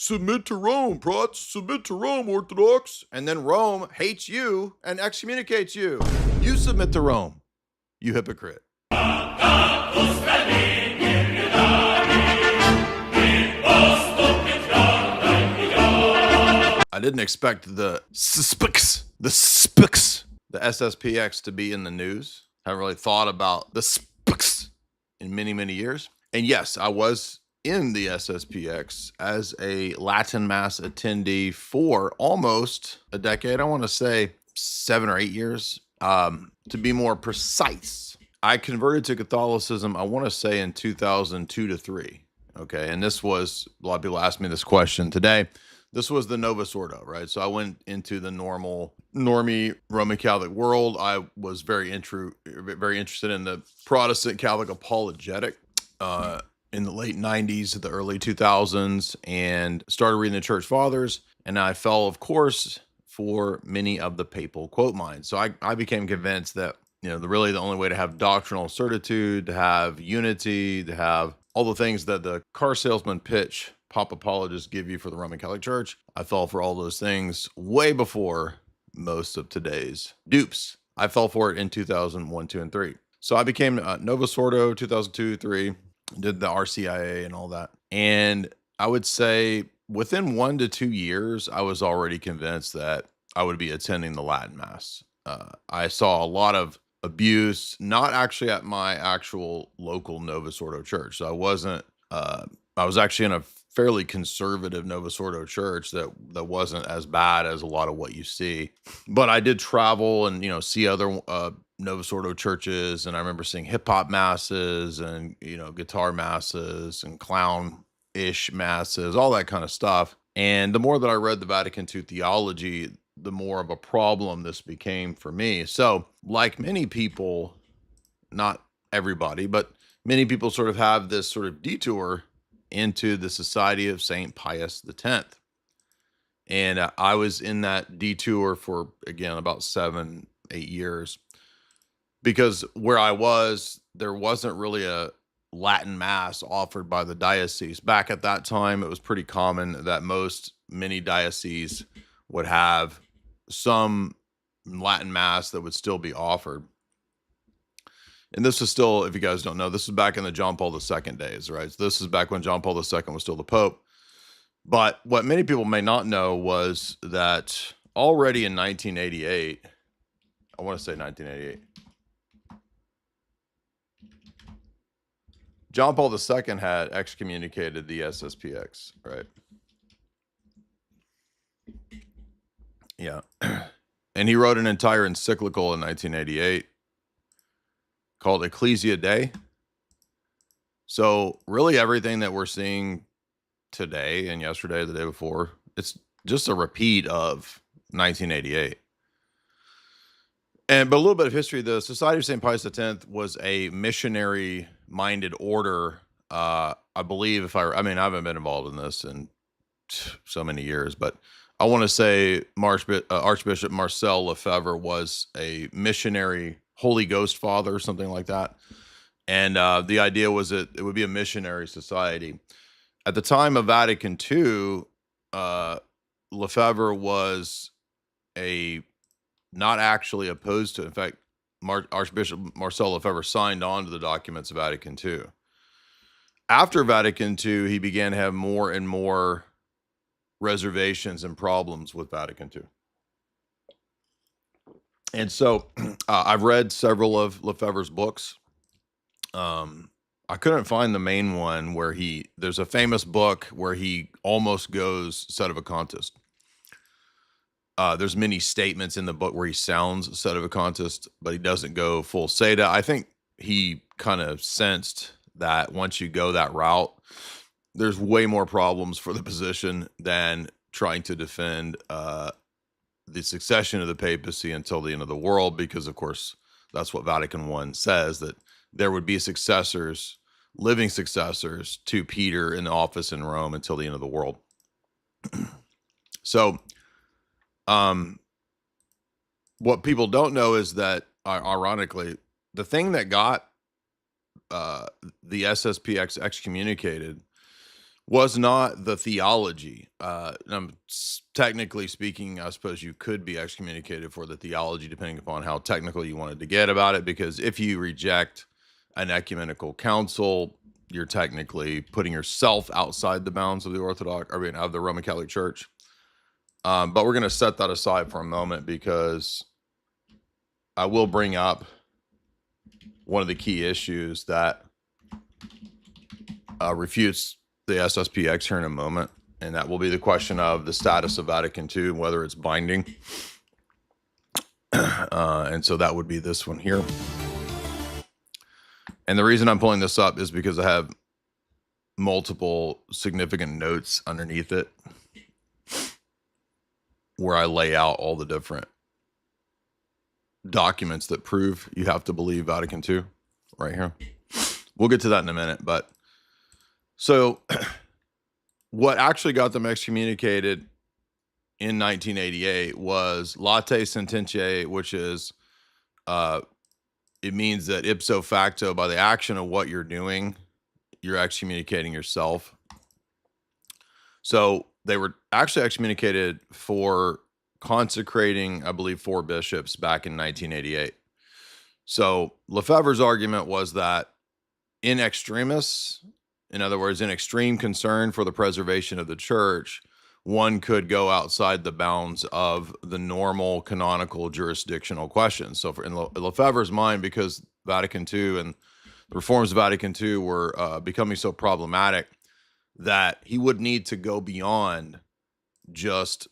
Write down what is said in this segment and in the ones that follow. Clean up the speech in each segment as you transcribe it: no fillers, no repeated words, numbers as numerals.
submit to Rome, Prots, submit to Rome, Orthodox. And then Rome hates you and excommunicates you. You submit to Rome, you hypocrite. I didn't expect the SSPX to be in the news. I haven't really thought about the SSPX in many, many years. And yes, I was in the SSPX as a Latin Mass attendee for almost a decade. I want to say 7 or 8 years. To be more precise, I converted to Catholicism, I want to say in 2002 to 3. Okay. And this was, a lot of people ask me this question today. This was the Novus Ordo, right? So I went into the normie Roman Catholic world. I was very interested in the Protestant Catholic apologetic in the late 90s to the early 2000s, and started reading the Church Fathers. And I fell, of course, for many of the papal quote mines. So I became convinced that, really the only way to have doctrinal certitude, to have unity, to have all the things that the car salesman pitch pop apologists give you for the Roman Catholic Church. I fell for all those things way before most of today's dupes. I fell for it in 2001, 2, and 3. So I became Novus Ordo 2002, 3, did the RCIA and all that. And I would say within 1 to 2 years, I was already convinced that I would be attending the Latin Mass. I saw a lot of abuse, not actually at my actual local Novus Ordo church. So I was actually in a fairly conservative Novus Ordo church that wasn't as bad as a lot of what you see. But I did travel and, see other Novus Ordo churches. And I remember seeing hip hop masses and, guitar masses and clown-ish masses, all that kind of stuff. And the more that I read the Vatican II theology, the more of a problem this became for me. So like many people, not everybody, but many people sort of have this sort of detour into the Society of St. Pius X. And I was in that detour for, again, about 7, 8 years, because where I was, there wasn't really a Latin Mass offered by the diocese. Back at that time, it was pretty common that many dioceses would have some Latin Mass that would still be offered. And this is still, if you guys don't know, this is back in the John Paul II days, right? So this is back when John Paul II was still the Pope. But what many people may not know was that already in 1988, I want to say 1988, John Paul II had excommunicated the SSPX, right? Yeah. And he wrote an entire encyclical in 1988 called Ecclesia Dei. So really everything that we're seeing today and yesterday, the day before, it's just a repeat of 1988. But a little bit of history, the Society of St. Pius X was a missionary-minded order. I believe I haven't been involved in this in so many years, but I want to say Archbishop Marcel Lefebvre was a missionary Holy Ghost father or something like that. And the idea was that it would be a missionary society. At the time of Vatican II, Lefebvre was not actually opposed to. In fact, Archbishop Marcel Lefebvre signed on to the documents of Vatican II. After Vatican II, he began to have more and more reservations and problems with Vatican II. And so I've read several of Lefebvre's books. I couldn't find the main one where there's a famous book where he almost goes sedevacantist. There's many statements in the book where he sounds sedevacantist, but he doesn't go full Seda. I think he kind of sensed that once you go that route, there's way more problems for the position than trying to defend the succession of the papacy until the end of the world, because of course that's what Vatican I says, that there would be living successors to Peter in the office in Rome until the end of the world. So what people don't know is that, ironically, the thing that got the SSPX excommunicated was not the theology. Technically speaking, I suppose you could be excommunicated for the theology, depending upon how technical you wanted to get about it, because if you reject an ecumenical council, you're technically putting yourself outside the bounds of the of the Roman Catholic Church. But we're going to set that aside for a moment, because I will bring up one of the key issues that refutes the SSPX here in a moment, and that will be the question of the status of Vatican II and whether it's binding. And so that would be this one here. And the reason I'm pulling this up is because I have multiple significant notes underneath it where I lay out all the different documents that prove you have to believe Vatican II right here. We'll get to that in a minute, but so what actually got them excommunicated in 1988 was latae sententiae, which is, it means that ipso facto, by the action of what you're doing, you're excommunicating yourself. So they were actually excommunicated for consecrating, I believe, 4 bishops back in 1988. So Lefebvre's argument was that in extremis, in other words, in extreme concern for the preservation of the church, one could go outside the bounds of the normal canonical jurisdictional questions. So in Lefebvre's mind, because Vatican II and the reforms of Vatican II were becoming so problematic, that he would need to go beyond just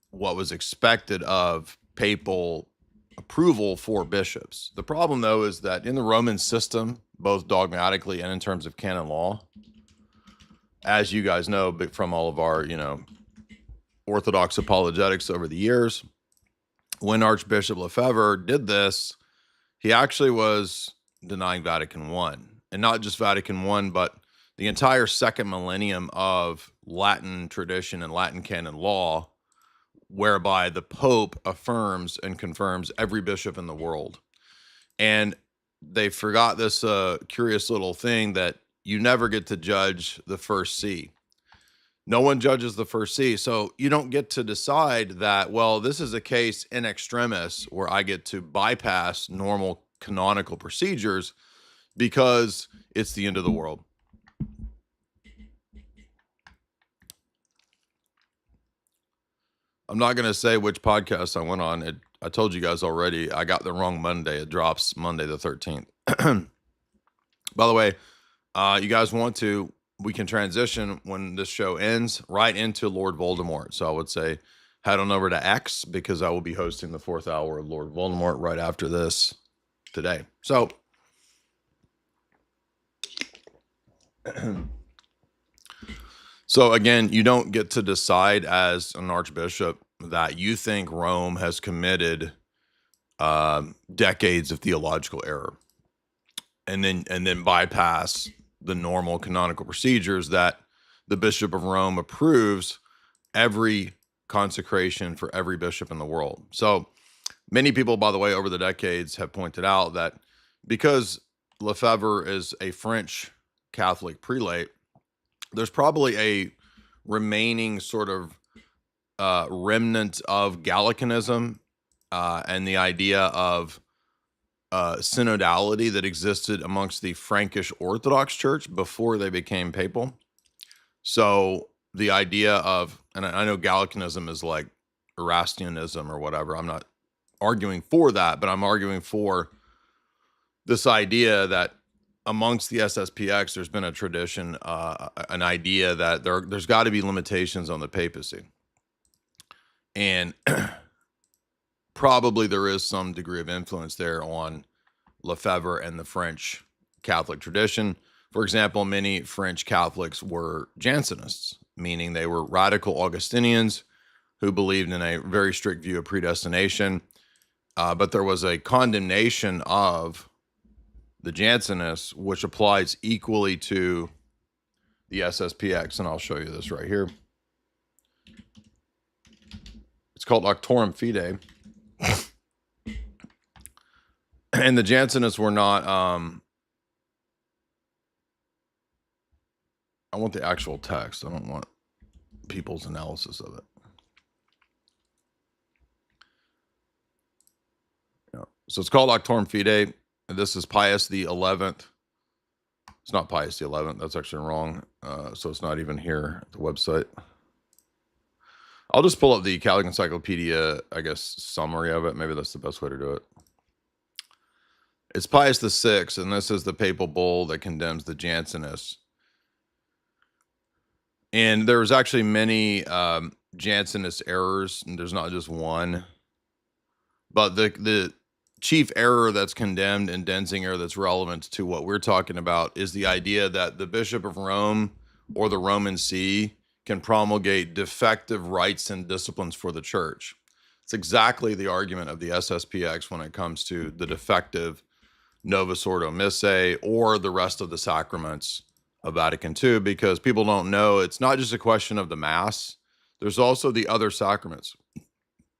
what was expected of papal approval for bishops. The problem, though, is that in the Roman system, both dogmatically and in terms of canon law, as you guys know, but from all of our, Orthodox apologetics over the years, when Archbishop Lefebvre did this, he actually was denying Vatican I. And not just Vatican I, but the entire second millennium of Latin tradition and Latin canon law, whereby the Pope affirms and confirms every bishop in the world. And they forgot this curious little thing that you never get to judge the first see. No one judges the first see. So you don't get to decide that, well, this is a case in extremis where I get to bypass normal canonical procedures because it's the end of the world. I'm not going to say which podcast I went on. I told you guys already, I got the wrong Monday. It drops Monday the 13th. By the way, you guys want to, we can transition when this show ends right into Lord Voldemort. So I would say head on over to X, because I will be hosting the 4th hour of Lord Voldemort right after this today. So so again, you don't get to decide as an archbishop that you think Rome has committed decades of theological error, and then bypass the normal canonical procedures that the Bishop of Rome approves every consecration for every bishop in the world. So many people, by the way, over the decades have pointed out that because Lefebvre is a French Catholic prelate, there's probably a remaining sort of remnant of Gallicanism and the idea of synodality that existed amongst the Frankish Orthodox Church before they became papal. So the idea of, and I know Gallicanism is like Erastianism or whatever. I'm not arguing for that, but I'm arguing for this idea that amongst the SSPX, there's been a tradition, an idea that there's got to be limitations on the papacy. And probably there is some degree of influence there on Lefebvre and the French Catholic tradition. For example, many French Catholics were Jansenists, meaning they were radical Augustinians who believed in a very strict view of predestination. But there was a condemnation of the Jansenists, which applies equally to the SSPX. And I'll show you this right here. It's called Auctorum Fide. And the Jansenists were not I want the actual text. I don't want people's analysis of it. Yeah. So it's called Auctorum Fidei. And this is Pius the 11th. It's not Pius the 11th. That's actually wrong. So it's not even here at the website. I'll just pull up the Catholic Encyclopedia, I guess, summary of it. Maybe that's the best way to do it. It's Pius VI, and this is the papal bull that condemns the Jansenists. And there's actually many Jansenist errors, and there's not just one. But the chief error that's condemned in Denzinger that's relevant to what we're talking about is the idea that the Bishop of Rome or the Roman See can promulgate defective rites and disciplines for the church. It's exactly the argument of the SSPX when it comes to the defective Novus Ordo Missae or the rest of the sacraments of Vatican II, because people don't know it's not just a question of the Mass. There's also the other sacraments.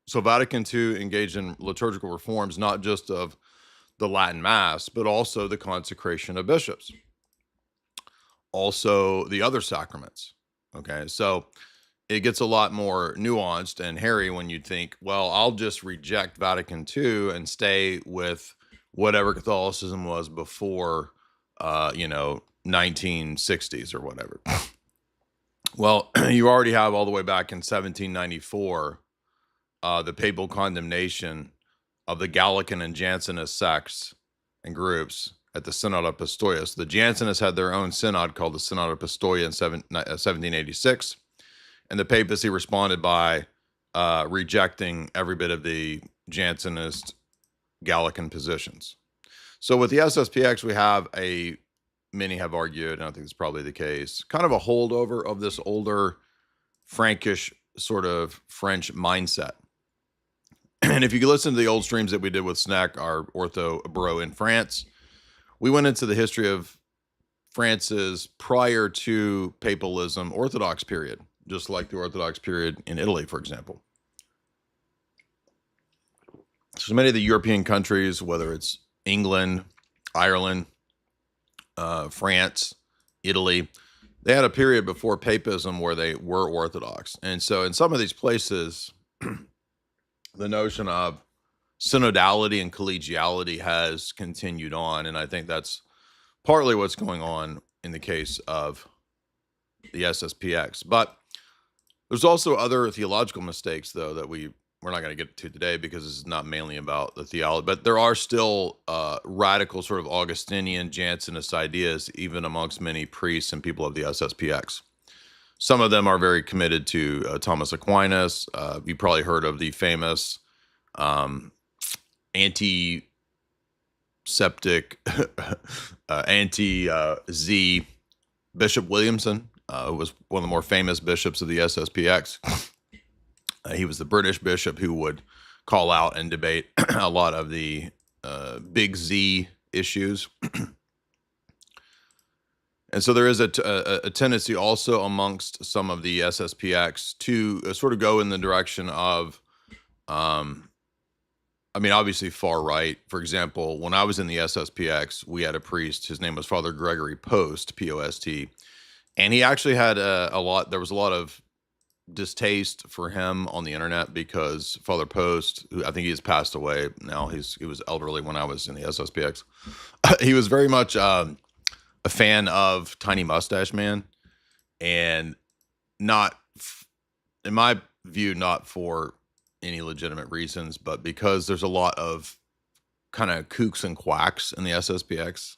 So Vatican II engaged in liturgical reforms, not just of the Latin Mass, but also the consecration of bishops. Also the other sacraments. Okay, so it gets a lot more nuanced and hairy when you think, well, I'll just reject Vatican II and stay with whatever Catholicism was before, 1960s or whatever. Well, you already have all the way back in 1794, the papal condemnation of the Gallican and Jansenist sects and groups at the Synod of Pistoia. So the Jansenists had their own synod called the Synod of Pistoia in 1786, and the papacy responded by rejecting every bit of the Jansenist Gallican positions. So with the SSPX, we have many have argued, and I think it's probably the case, kind of a holdover of this older Frankish sort of French mindset. And if you listen to the old streams that we did with Sneck, our ortho bro in France, we went into the history of France's prior to papalism Orthodox period, just like the Orthodox period in Italy, for example. So many of the European countries, whether it's England, Ireland, France, Italy, they had a period before papism where they were Orthodox. And so in some of these places, the notion of synodality and collegiality has continued on. And I think that's partly what's going on in the case of the SSPX. But there's also other theological mistakes, though, that we're not going to get to today because this is not mainly about the theology. But there are still radical sort of Augustinian Jansenist ideas, even amongst many priests and people of the SSPX. Some of them are very committed to Thomas Aquinas. You probably heard of the famous anti-septic, anti-Z Bishop Williamson, who was one of the more famous bishops of the SSPX. He was the British bishop who would call out and debate a lot of the big Z issues. And so there is a tendency also amongst some of the SSPX to sort of go in the direction of, obviously far right. For example, when I was in the SSPX, we had a priest. His name was Father Gregory Post, P-O-S-T. And he actually had there was a lot of distaste for him on the internet because Father Post, who I think he has passed away now, he was elderly when I was in the SSPX. He was very much a fan of Tiny Mustache Man, and not, in my view, not for any legitimate reasons, but because there's a lot of kind of kooks and quacks in the SSPX.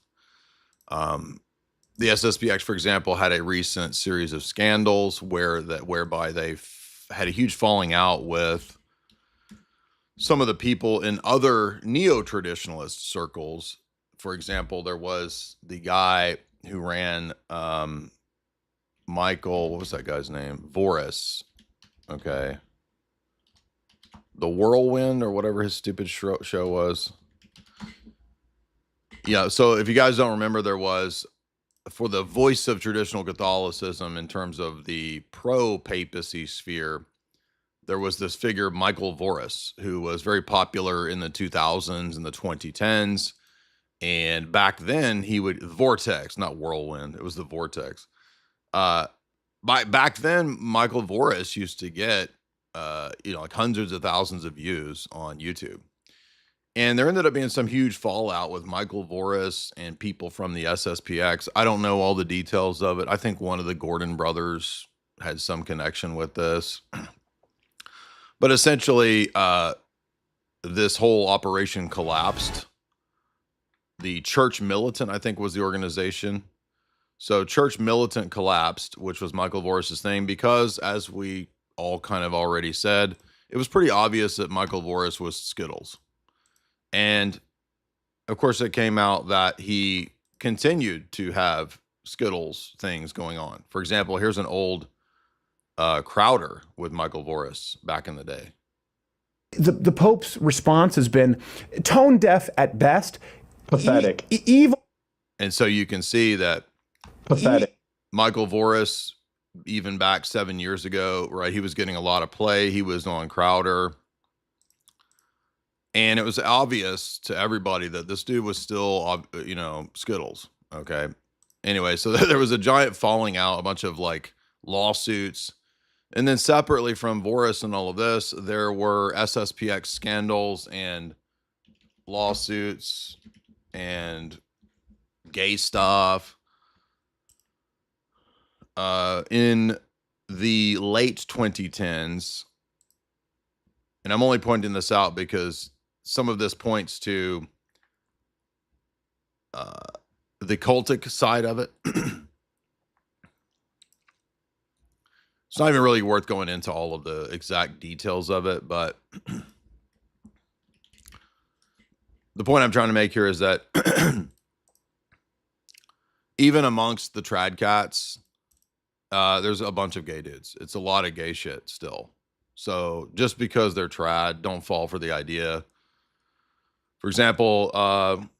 The SSPX, for example, had a recent series of scandals whereby they had a huge falling out with some of the people in other neo-traditionalist circles. For example, there was the guy who ran Michael, what was that guy's name? Voris. Okay. The Whirlwind or whatever his stupid show was. Yeah, so if you guys don't remember, there was, for the voice of traditional Catholicism in terms of the pro-papacy sphere, there was this figure, Michael Voris, who was very popular in the 2000s and the 2010s. And back then, Vortex, not Whirlwind, it was the Vortex. Uh, back then, Michael Voris used to get, like hundreds of thousands of views on YouTube. And there ended up being some huge fallout with Michael Voris and people from the SSPX. I don't know all the details of it. I think one of the Gordon brothers had some connection with this. But essentially, this whole operation collapsed. The Church Militant, I think, was the organization. So Church Militant collapsed, which was Michael Voris's thing, because, as we all kind of already said, it was pretty obvious that Michael Voris was Skittles. And of course, it came out that he continued to have Skittles things going on. For example, here's an old Crowder with Michael Voris back in the day. The Pope's response has been tone deaf at best. Pathetic. Evil. And so you can see that Pathetic. Michael Voris, even back 7 years ago, right, he was getting a lot of play. He was on Crowder. And it was obvious to everybody that this dude was still, Skittles. Okay. Anyway, so there was a giant falling out, a bunch of like lawsuits. And then separately from Voris and all of this, there were SSPX scandals and lawsuits and gay stuff. In the late 2010s, and I'm only pointing this out because some of this points to the cultic side of it. It's not even really worth going into all of the exact details of it, but the point I'm trying to make here is that even amongst the trad cats, there's a bunch of gay dudes. It's a lot of gay shit still. So just because they're trad, don't fall for the idea. For example,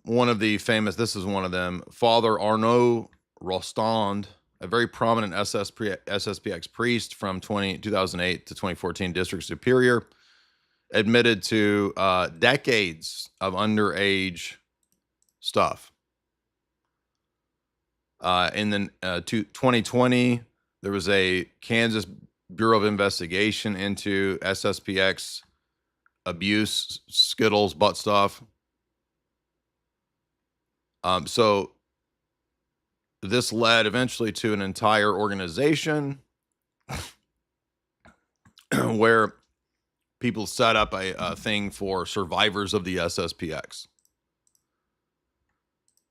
one of the famous, this is one of them, Father Arnaud Rostand, a very prominent SSPX priest from 2008 to 2014 district superior, admitted to decades of underage stuff. In the 2020, there was a Kansas Bureau of Investigation into SSPX abuse, Skittles, butt stuff. So this led eventually to an entire organization where people set up a thing for survivors of the SSPX.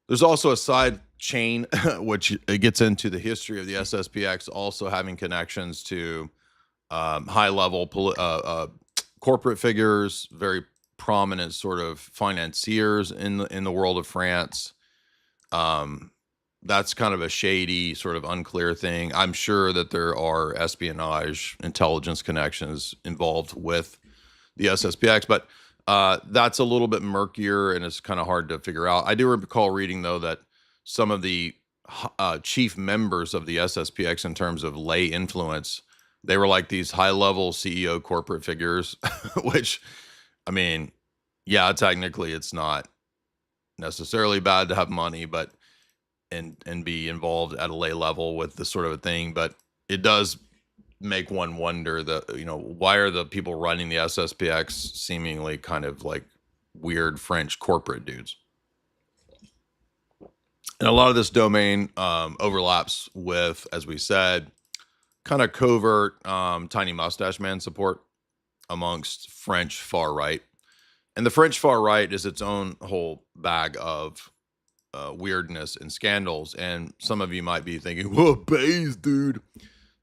There's also a side chain, which gets into the history of the SSPX, also having connections to high-level corporate figures, very prominent sort of financiers in the world of France. That's kind of a shady, sort of unclear thing. I'm sure that there are espionage, intelligence connections involved with the SSPX, but that's a little bit murkier and it's kind of hard to figure out. I do recall reading, though, that some of the chief members of the SSPX in terms of lay influence, they were like these high-level CEO corporate figures, which, I mean, yeah, technically it's not necessarily bad to have money, but and be involved at a lay level with this sort of a thing, but it does make one wonder that, why are the people running the SSPX seemingly kind of like weird French corporate dudes? And a lot of this domain overlaps with, as we said, kind of covert tiny mustache man support amongst French far right. And the French far right is its own whole bag of weirdness and scandals. And some of you might be thinking, whoa, beige, dude.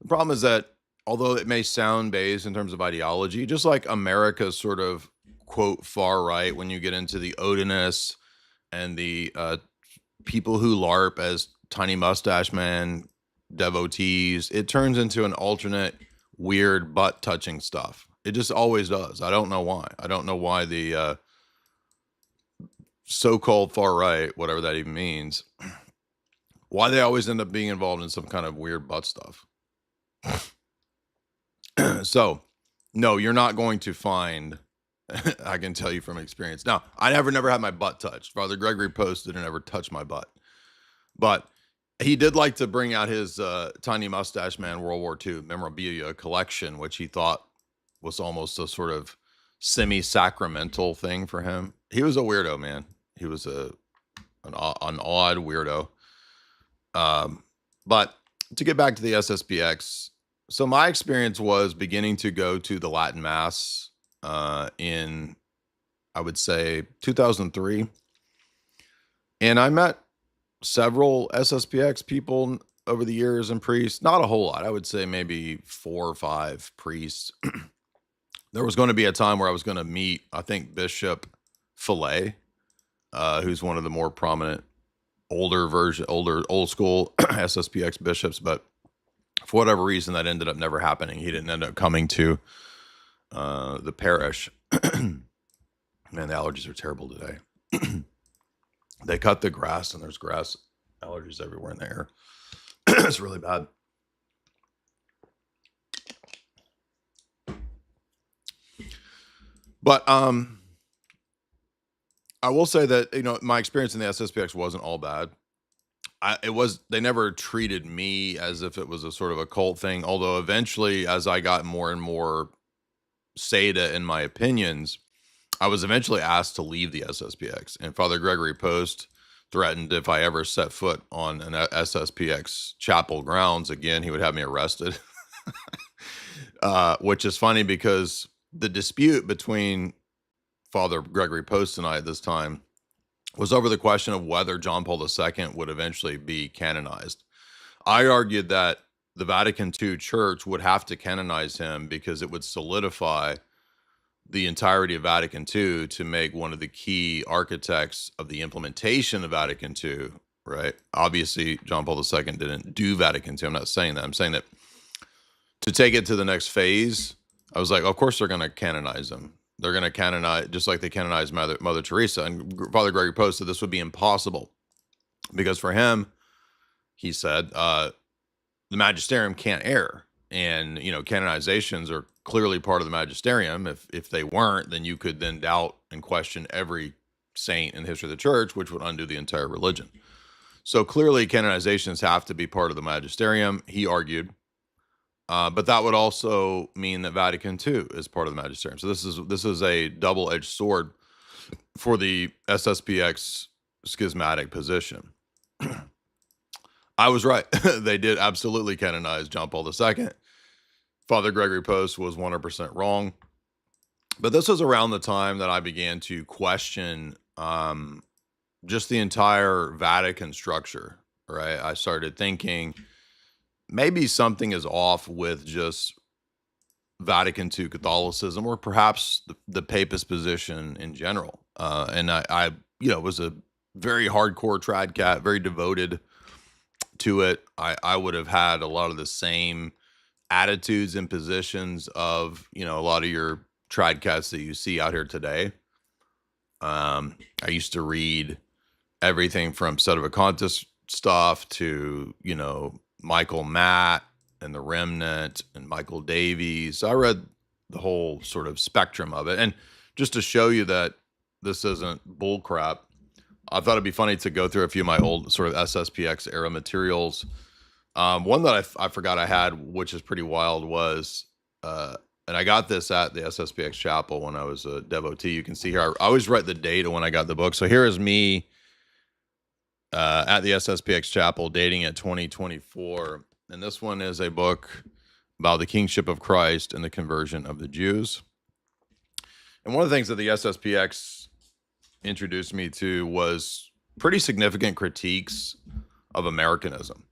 The problem is that although it may sound beige in terms of ideology, just like America's sort of, quote, far right, when you get into the Odinists and the people who LARP as tiny mustache man devotees, it turns into an alternate weird butt touching stuff. It just always does. I don't know why. I don't know why the so-called far right, whatever that even means, why they always end up being involved in some kind of weird butt stuff. So, no, you're not going to find, I can tell you from experience. Now, I never had my butt touched. Father Gregory posted and never touched my butt. But he did like to bring out his Tiny Mustache Man World War II memorabilia collection, which he thought was almost a sort of semi-sacramental thing for him. He was a weirdo, man. He was an odd weirdo. But to get back to the SSPX, so my experience was beginning to go to the Latin Mass in, I would say, 2003. And I met several SSPX people over the years and priests, not a whole lot. I would say maybe 4 or 5 priests. There was going to be a time where I was going to meet, I think, Bishop Fillet, who's one of the more prominent old school SSPX bishops, but for whatever reason that ended up never happening. He didn't end up coming to the parish. Man, the allergies are terrible today. They cut the grass and there's grass allergies everywhere in the air. It's really bad. But I will say that, you know, my experience in the SSPX wasn't all bad. They never treated me as if it was a sort of a cult thing. Although eventually, as I got more and more Seda in my opinions, I was eventually asked to leave the SSPX. And Father Gregory Post threatened if I ever set foot on an SSPX chapel grounds again, he would have me arrested. Which is funny because the dispute between Father Gregory Post and I at this time was over the question of whether John Paul II would eventually be canonized. I argued that the Vatican II Church would have to canonize him because it would solidify the entirety of Vatican II to make one of the key architects of the implementation of Vatican II, right? Obviously, John Paul II didn't do Vatican II. I'm not saying that. I'm saying that to take it to the next phase, I was like, of course they're going to canonize him. They're going to canonize, just like they canonized Mother Teresa. And Father Gregory Post said this would be impossible because for him, he said, the magisterium can't err. And, you know, canonizations are clearly part of the magisterium. If they weren't, then you could then doubt and question every saint in the history of the church, which would undo the entire religion. So clearly canonizations have to be part of the magisterium, he argued. But that would also mean that Vatican II is part of the magisterium. So this is a double-edged sword for the SSPX schismatic position. I was right. They did absolutely canonize John Paul II. Father Gregory Post was 100% wrong. But this was around the time that I began to question just the entire Vatican structure, right? I started thinking maybe something is off with just Vatican II Catholicism, or perhaps the papist position in general. And I was a very hardcore trad cat, very devoted to it. I would have had a lot of the same attitudes and positions of, you know, a lot of your trad cats that you see out here today. I used to read everything from Sedevacantis stuff to, you know, Michael Matt and the Remnant and Michael Davies. I read the whole sort of spectrum of it. And just to show you that this isn't bull crap, I thought it'd be funny to go through a few of my old sort of SSPX era materials. One that I forgot I had, which is pretty wild, was, and I got this at the SSPX chapel when I was a devotee. You can see here, I always write the date of when I got the book. So here is me at the SSPX chapel dating at 2024. And this one is a book about the kingship of Christ and the conversion of the Jews. And one of the things that the SSPX introduced me to was pretty significant critiques of Americanism.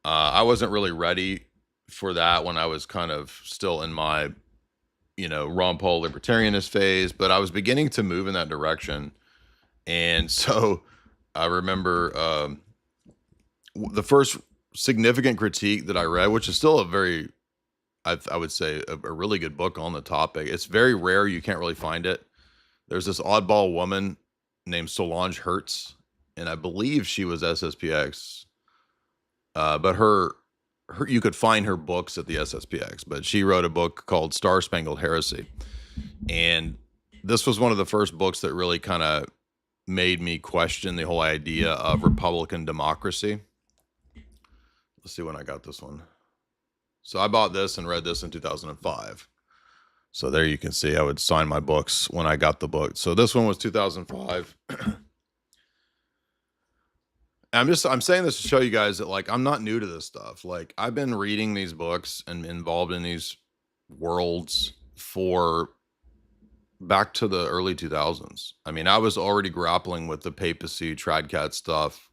I wasn't really ready for that when I was kind of still in my, you know, Ron Paul libertarianist phase, but I was beginning to move in that direction. And so I remember the first significant critique that I read, which is still a very, I would say, a really good book on the topic. It's very rare. You can't really find it. There's this oddball woman named Solange Hertz, and I believe she was SSPX. But her you could find her books at the SSPX, but she wrote a book called Star Spangled Heresy. And this was one of the first books that really kind of made me question the whole idea of Republican democracy. Let's see when I got this one. So I bought this and read this in 2005. So there you can see I would sign my books when I got the book. So this one was 2005. I'm saying this to show you guys that, like, I'm not new to this stuff. Like, I've been reading these books and involved in these worlds for back to the early 2000s. I mean, I was already grappling with the papacy, tradcat stuff.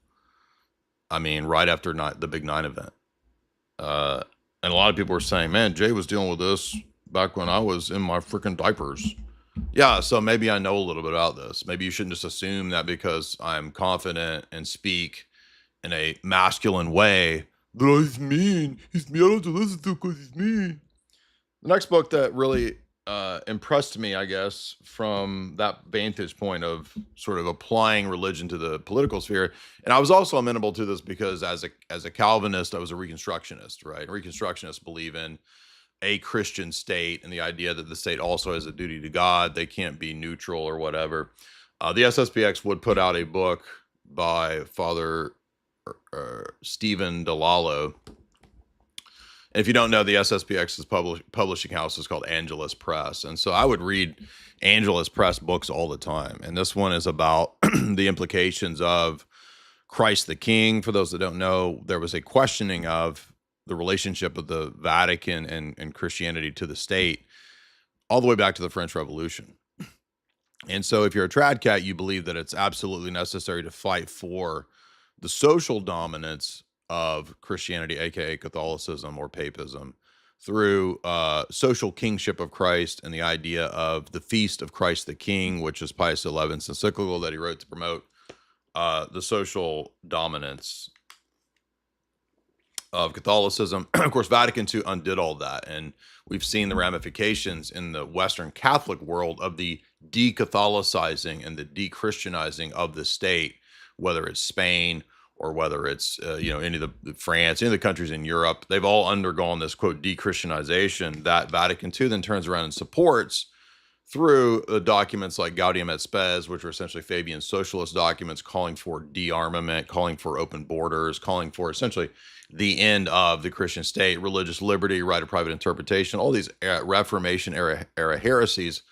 I mean, right after the Big Nine event. And a lot of people were saying, man, Jay was dealing with this back when I was in my freaking diapers. Yeah, so maybe I know a little bit about this. Maybe you shouldn't just assume that because I'm confident and speak in a masculine way that he's mean. He's mean. I don't have to listen to because he's mean. The next book that really impressed me, I guess, from that vantage point of sort of applying religion to the political sphere, and I was also amenable to this because as a Calvinist, I was a Reconstructionist, right? Reconstructionists believe in a Christian state and the idea that the state also has a duty to God. They can't be neutral or whatever. The SSPX would put out a book by Father Stephen DeLallo. And if you don't know, the SSPX's publishing house is called Angelus Press. And so I would read Angelus Press books all the time. And this one is about the implications of Christ the King. For those that don't know, there was a questioning of the relationship of the Vatican and Christianity to the state all the way back to the French Revolution. And so if you're a tradcat, you believe that it's absolutely necessary to fight for the social dominance of Christianity, aka Catholicism or papism, through social kingship of Christ and the idea of the feast of Christ the King, which is Pius XI's encyclical that he wrote to promote the social dominance of Catholicism. Of course, Vatican II undid all that, and we've seen the ramifications in the Western Catholic world of the de-Catholicizing and the de-Christianizing of the state, whether it's Spain or whether it's any of the France, any of the countries in Europe. They've all undergone this, quote, de-Christianization that Vatican II then turns around and supports through documents like Gaudium et Spes, which are essentially Fabian socialist documents calling for de-armament, calling for open borders, calling for essentially the end of the Christian state, religious liberty, right of private interpretation. All these Reformation era heresies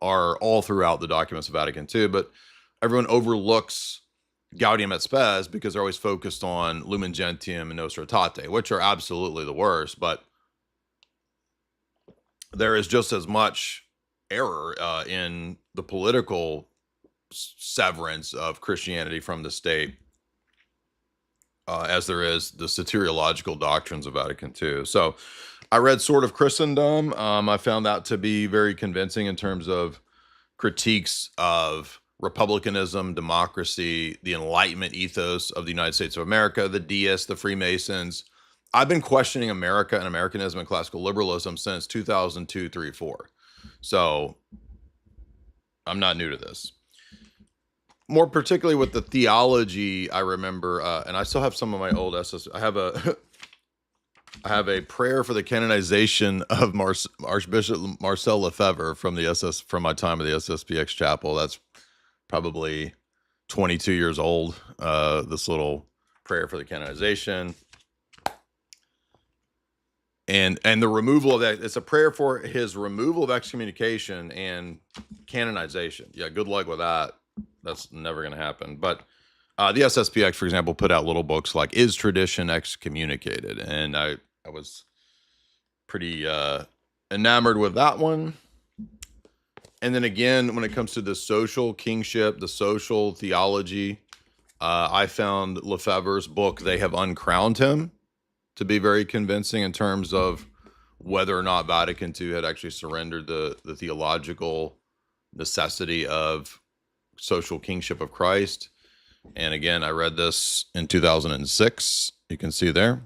are all throughout the documents of Vatican II, but everyone overlooks Gaudium et Spes because they're always focused on Lumen Gentium and Nostra Aetate, which are absolutely the worst, but there is just as much error in the political severance of Christianity from the state as there is the soteriological doctrines of Vatican II. So I read Sword of Christendom. I found that to be very convincing in terms of critiques of republicanism, democracy, the Enlightenment ethos of the United States of America, the deists, the Freemasons. I've been questioning America and Americanism and classical liberalism since 2002, 3, 4. So I'm not new to this. More particularly with the theology, I remember, and I still have some of my old SS. I have a prayer for the canonization of Archbishop Marcel Lefebvre from my time at the SSPX chapel. That's probably 22 years old. This little prayer for the canonization. And the removal of that, it's a prayer for his removal of excommunication and canonization. Yeah, good luck with that. That's never going to happen. But the SSPX, for example, put out little books like Is Tradition Excommunicated? And I was pretty enamored with that one. And then again, when it comes to the social kingship, the social theology, I found Lefebvre's book, They Have Uncrowned Him, to be very convincing in terms of whether or not Vatican II had actually surrendered the theological necessity of social kingship of Christ. And again, I read this in 2006. You can see there.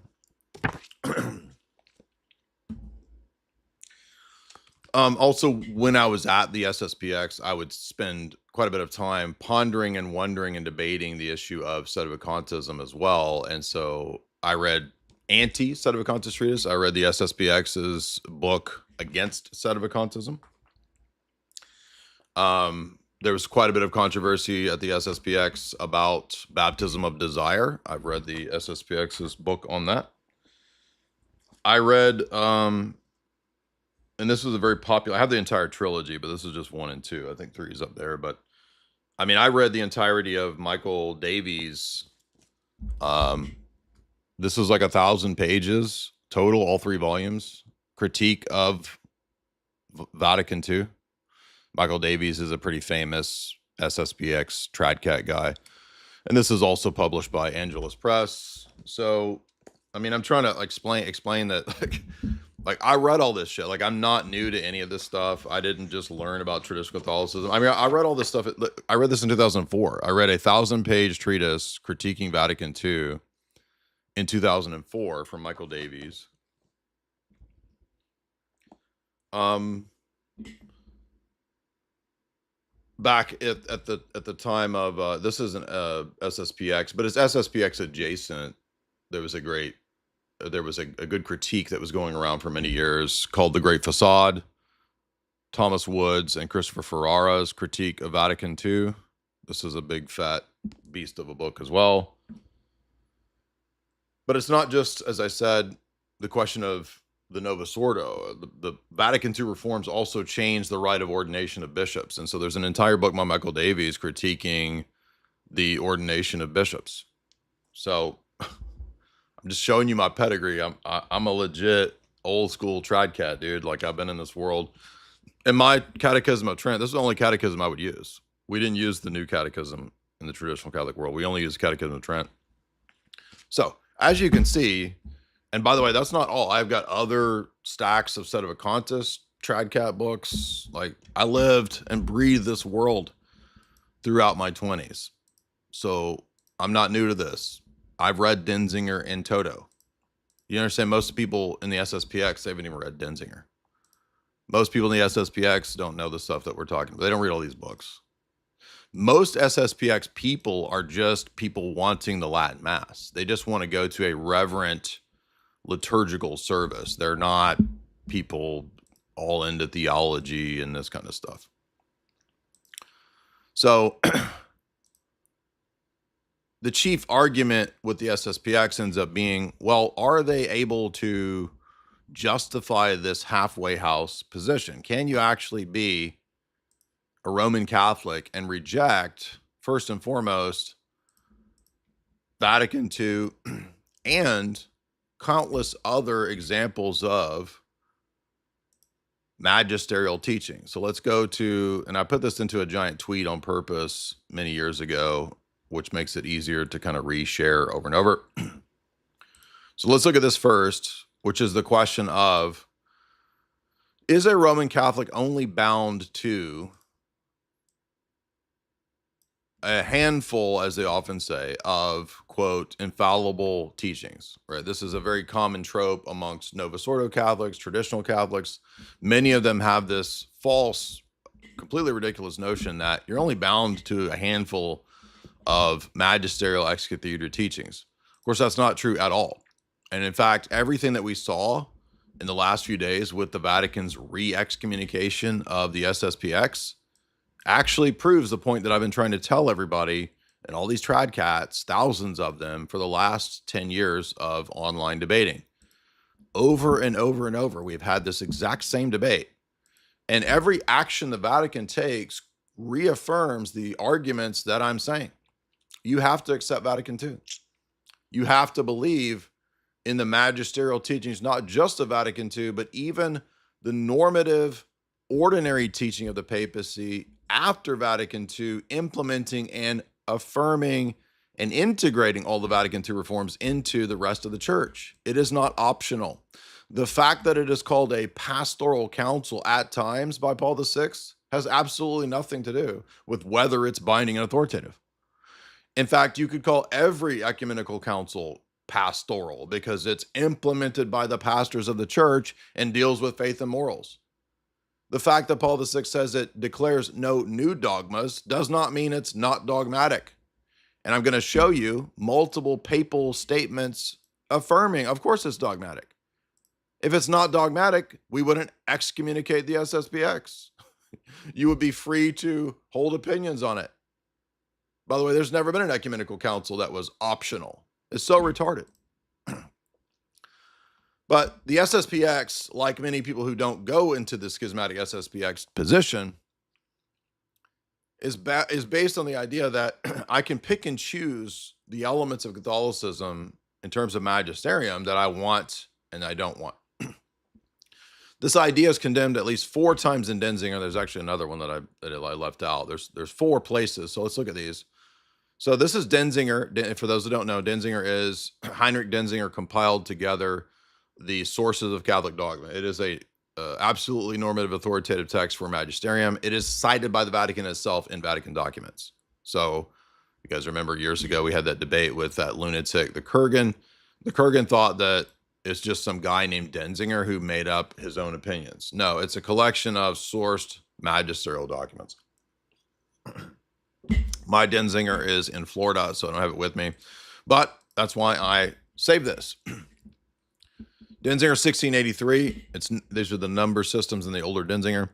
Also, when I was at the SSPX, I would spend quite a bit of time pondering and wondering and debating the issue of sedevacantism as well. And so I read anti-sedevacantis treatise. I read the SSPX's book against sedevacantism. There was quite a bit of controversy at the SSPX about baptism of desire. I've read the SSPX's book on that. I read, and this was a very popular, I have the entire trilogy, but this is just 1 and 2. I think 3 is up there, but I mean, I read the entirety of Michael Davies. This was like 1,000 pages total, all 3 volumes. Critique of Vatican II. Michael Davies is a pretty famous SSPX Tradcat guy. And this is also published by Angelus Press. So, I mean, I'm trying to explain that like I read all this shit. Like, I'm not new to any of this stuff. I didn't just learn about traditional Catholicism. I mean, I read all this stuff. I read this in 2004. I read a 1,000-page treatise critiquing Vatican II in 2004 from Michael Davies. Back at the time of this isn't SSPX, but it's SSPX adjacent. There was a good critique that was going around for many years called The Great Facade. Thomas Woods and Christopher Ferrara's critique of Vatican II. This is a big fat beast of a book as well. But it's not just, as I said, the question of the Novus Ordo. The Vatican II reforms also changed the rite of ordination of bishops. And so there's an entire book by Michael Davies critiquing the ordination of bishops. So I'm just showing you my pedigree. I'm a legit old school tradcat, dude. Like, I've been in this world. And my Catechism of Trent, this is the only catechism I would use. We didn't use the new catechism in the traditional Catholic world. We only use Catechism of Trent. So, as you can see, and by the way, that's not all. I've got other stacks of Sedevacantists, Tradcat books. Like, I lived and breathed this world throughout my 20s. So I'm not new to this. I've read Denzinger in toto. You understand, most people in the SSPX, they haven't even read Denzinger. Most people in the SSPX don't know the stuff that we're talking about. They don't read all these books. Most SSPX people are just people wanting the Latin Mass. They just want to go to a reverent liturgical service. They're not people all into theology and this kind of stuff. So the chief argument with the SSPX ends up being, well, are they able to justify this halfway house position? Can you actually be a Roman Catholic and reject, first and foremost, Vatican II and countless other examples of magisterial teaching? So let's go to, and I put this into a giant tweet on purpose many years ago, which makes it easier to kind of reshare over and over. So let's look at this first, which is the question of, is a Roman Catholic only bound to a handful, as they often say, of, quote, infallible teachings, right? This is a very common trope amongst Novus Ordo Catholics, traditional Catholics. Many of them have this false, completely ridiculous notion that you're only bound to a handful of magisterial ex cathedra teachings. Of course, that's not true at all. And in fact, everything that we saw in the last few days with the Vatican's re-excommunication of the SSPX actually proves the point that I've been trying to tell everybody and all these tradcats, thousands of them, for the last 10 years of online debating. Over and over and over, we've had this exact same debate. And every action the Vatican takes reaffirms the arguments that I'm saying. You have to accept Vatican II. You have to believe in the magisterial teachings, not just of Vatican II, but even the normative, ordinary teaching of the papacy after Vatican II, implementing and affirming and integrating all the Vatican II reforms into the rest of the church. It is not optional. The fact that it is called a pastoral council at times by Paul VI has absolutely nothing to do with whether it's binding and authoritative. In fact, you could call every ecumenical council pastoral because it's implemented by the pastors of the church and deals with faith and morals. The fact that Paul VI says it declares no new dogmas does not mean it's not dogmatic. And I'm going to show you multiple papal statements affirming, of course, it's dogmatic. If it's not dogmatic, we wouldn't excommunicate the SSPX. You would be free to hold opinions on it. By the way, there's never been an ecumenical council that was optional. It's so retarded. But the SSPX, like many people who don't go into the schismatic SSPX position, is based on the idea that I can pick and choose the elements of Catholicism in terms of magisterium that I want and I don't want. This idea is condemned at least 4 times in Denzinger. There's actually another one that I left out. There's 4 places. So let's look at these. So this is Denzinger. For those who don't know, Denzinger is Heinrich Denzinger compiled together the sources of Catholic dogma. It is a absolutely normative authoritative text for magisterium. It is cited by the Vatican itself in Vatican documents. So you guys remember years ago we had that debate with that lunatic, the Kurgan. The Kurgan thought that it's just some guy named Denzinger who made up his own opinions. No, it's a collection of sourced magisterial documents. My Denzinger is in Florida, so I don't have it with me, but that's why I saved this. Denzinger 1683. These are the number systems in the older Denzinger.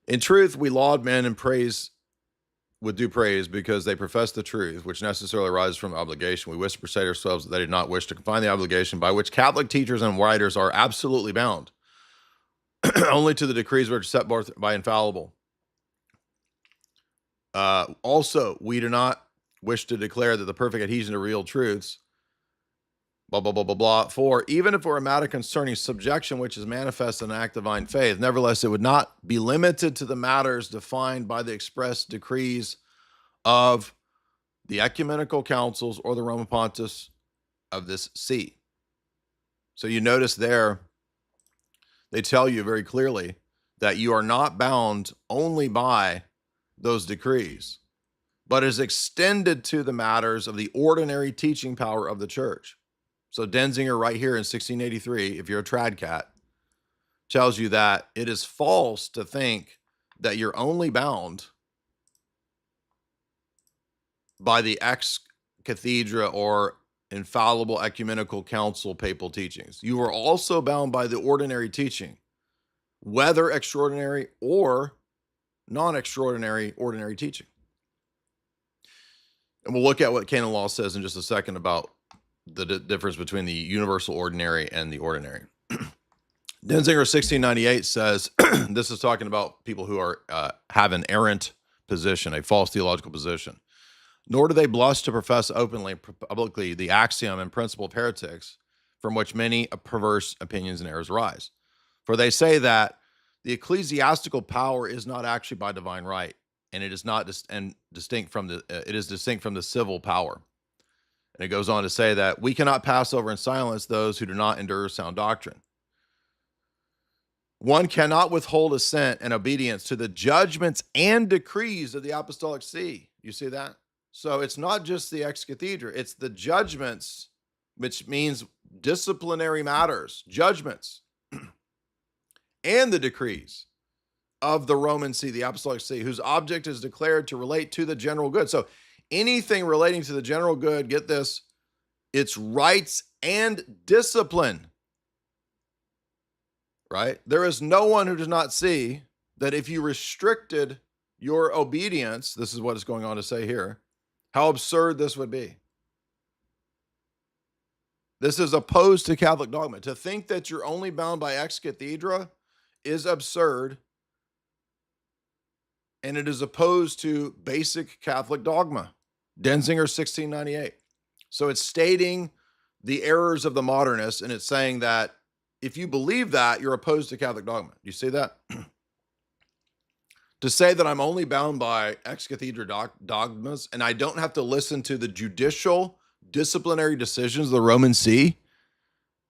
In truth, we laud men and praise with due praise because they profess the truth, which necessarily arises from obligation. We wish to persuade ourselves that they did not wish to confine the obligation by which Catholic teachers and writers are absolutely bound, only to the decrees which are set forth by infallible. Also, we do not wish to declare that the perfect adhesion to real truths, blah, blah, blah, blah, blah. For even if it were a matter concerning subjection, which is manifest in an act of divine faith, nevertheless, it would not be limited to the matters defined by the express decrees of the ecumenical councils or the Roman Pontiffs of this see. So you notice there, they tell you very clearly that you are not bound only by those decrees, but is extended to the matters of the ordinary teaching power of the church. So Denzinger right here in 1683, if you're a trad cat, tells you that it is false to think that you're only bound by the ex cathedra or infallible ecumenical council papal teachings. You are also bound by the ordinary teaching, whether extraordinary or non-extraordinary ordinary teaching. And we'll look at what canon law says in just a second about the difference between the universal ordinary and the ordinary. Denzinger 1698 says, this is talking about people who are have an errant position, a false theological position. Nor do they blush to profess openly, publicly, the axiom and principle of heretics, from which many perverse opinions and errors arise. For they say that the ecclesiastical power is not actually by divine right, and it is not distinct from the civil power. And it goes on to say that we cannot pass over in silence those who do not endure sound doctrine. One cannot withhold assent and obedience to the judgments and decrees of the Apostolic See. You see that? So it's not just the ex cathedra, it's the judgments, which means disciplinary matters, judgments, and the decrees of the Roman See, the Apostolic See, whose object is declared to relate to the general good. So anything relating to the general good, get this, it's rights and discipline, right? There is no one who does not see that if you restricted your obedience, this is what is going on to say here, how absurd this would be. This is opposed to Catholic dogma. To think that you're only bound by ex cathedra is absurd, and it is opposed to basic Catholic dogma. Denzinger 1698. So it's stating the errors of the modernists, and it's saying that if you believe that, you're opposed to Catholic dogma. You see that? To say that I'm only bound by ex cathedra dogmas and I don't have to listen to the judicial disciplinary decisions of the Roman See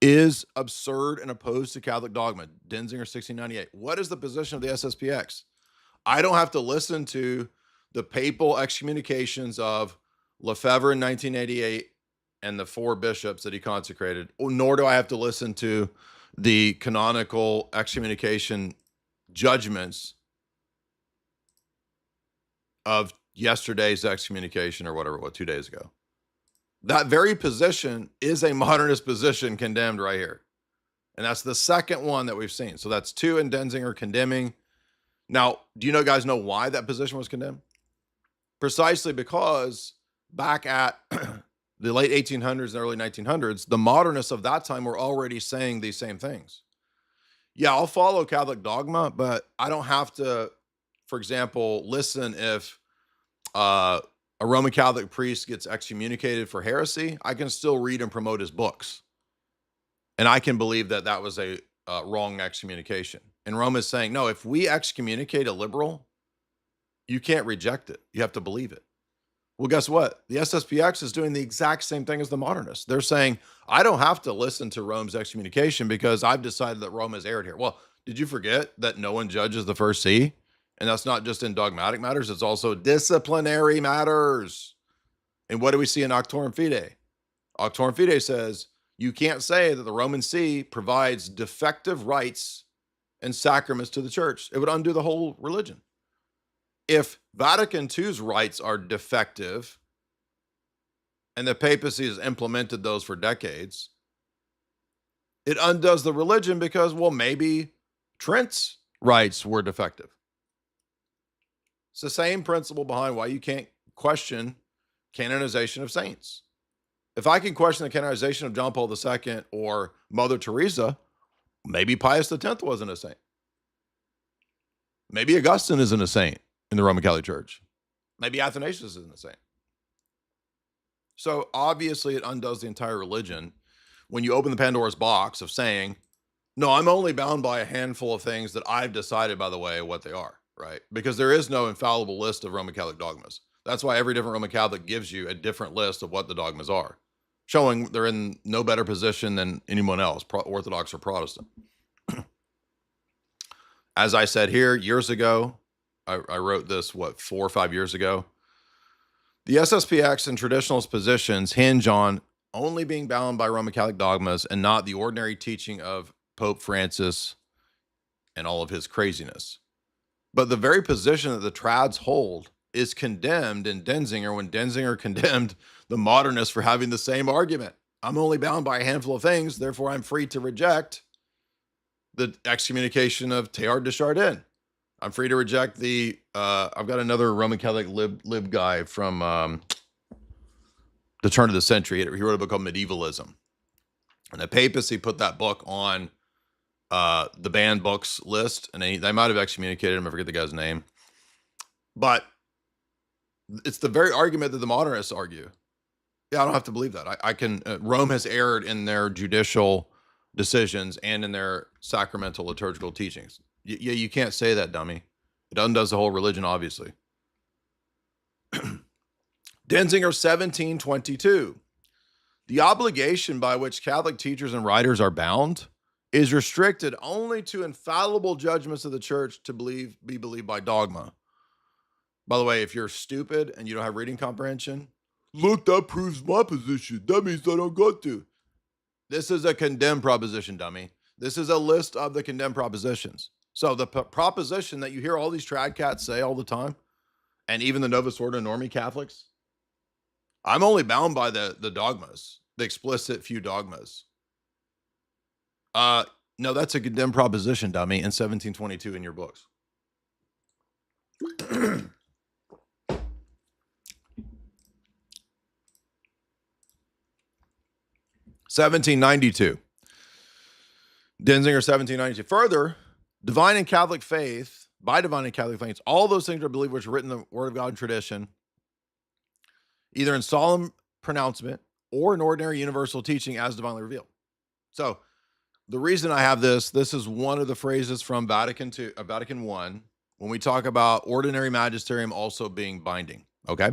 is absurd and opposed to Catholic dogma. Denzinger 1698. What is the position of the SSPX? I don't have to listen to the papal excommunications of Lefebvre in 1988 and the 4 bishops that he consecrated, nor do I have to listen to the canonical excommunication judgments of yesterday's excommunication or whatever, 2 days ago. That very position is a modernist position condemned right here. And that's the second one that we've seen. So that's 2 in Denzinger condemning. Now, do you guys know why that position was condemned? Precisely because back at the late 1800s and early 1900s, the modernists of that time were already saying these same things. Yeah, I'll follow Catholic dogma, but I don't have to, for example, listen if a Roman Catholic priest gets excommunicated for heresy. I can still read and promote his books. And I can believe that that was a wrong excommunication. And Rome is saying, no, if we excommunicate a liberal, you can't reject it. You have to believe it. Well, guess what? The SSPX is doing the exact same thing as the modernists. They're saying, I don't have to listen to Rome's excommunication because I've decided that Rome has erred here. Well, did you forget that no one judges the first see? And that's not just in dogmatic matters, it's also disciplinary matters. And what do we see in Auctorum Fidei? Auctorum Fidei says, you can't say that the Roman see provides defective rites and sacraments to the church. It would undo the whole religion. If Vatican II's rites are defective and the papacy has implemented those for decades, it undoes the religion because, well, maybe Trent's rites were defective. It's the same principle behind why you can't question canonization of saints. If I can question the canonization of John Paul II or Mother Teresa, maybe Pius X wasn't a saint. Maybe Augustine isn't a saint in the Roman Catholic Church. Maybe Athanasius isn't a saint. So obviously it undoes the entire religion when you open the Pandora's box of saying, no, I'm only bound by a handful of things that I've decided, by the way, what they are, right? Because there is no infallible list of Roman Catholic dogmas. That's why every different Roman Catholic gives you a different list of what the dogmas are, showing they're in no better position than anyone else, Orthodox or Protestant. As I said here years ago, I wrote this, 4 or 5 years ago. The SSPX and traditionalist positions hinge on only being bound by Roman Catholic dogmas and not the ordinary teaching of Pope Francis and all of his craziness. But the very position that the trads hold is condemned in Denzinger when Denzinger condemned the modernists for having the same argument. I'm only bound by a handful of things, therefore I'm free to reject the excommunication of Teilhard de Chardin. I'm free to reject the, I've got another Roman Catholic lib guy from the turn of the century. He wrote a book called Medievalism. And the papacy put that book on the banned books list, and they might have excommunicated him. I forget the guy's name. But it's the very argument that the modernists argue. Yeah, I don't have to believe that. I can, Rome has erred in their judicial decisions and in their sacramental liturgical teachings. Yeah, you can't say that, dummy. It undoes the whole religion, obviously. Denzinger 1722. The obligation by which Catholic teachers and writers are bound is restricted only to infallible judgments of the church to be believed by dogma. By the way, if you're stupid and you don't have reading comprehension, look, that proves my position. That means I don't got to. This is a condemned proposition, dummy. This is a list of the condemned propositions. So the proposition that you hear all these trad cats say all the time, and even the Novus Ordo Normie Catholics, I'm only bound by the dogmas, the explicit few dogmas. No, that's a condemned proposition, dummy, in 1722 in your books. 1792. Denzinger 1792. Further, divine and Catholic faith, by divine and Catholic faith, all those things are believed which are written in the Word of God and tradition, either in solemn pronouncement or in ordinary universal teaching as divinely revealed. So the reason I have this is one of the phrases from Vatican I, when we talk about ordinary magisterium also being binding, okay?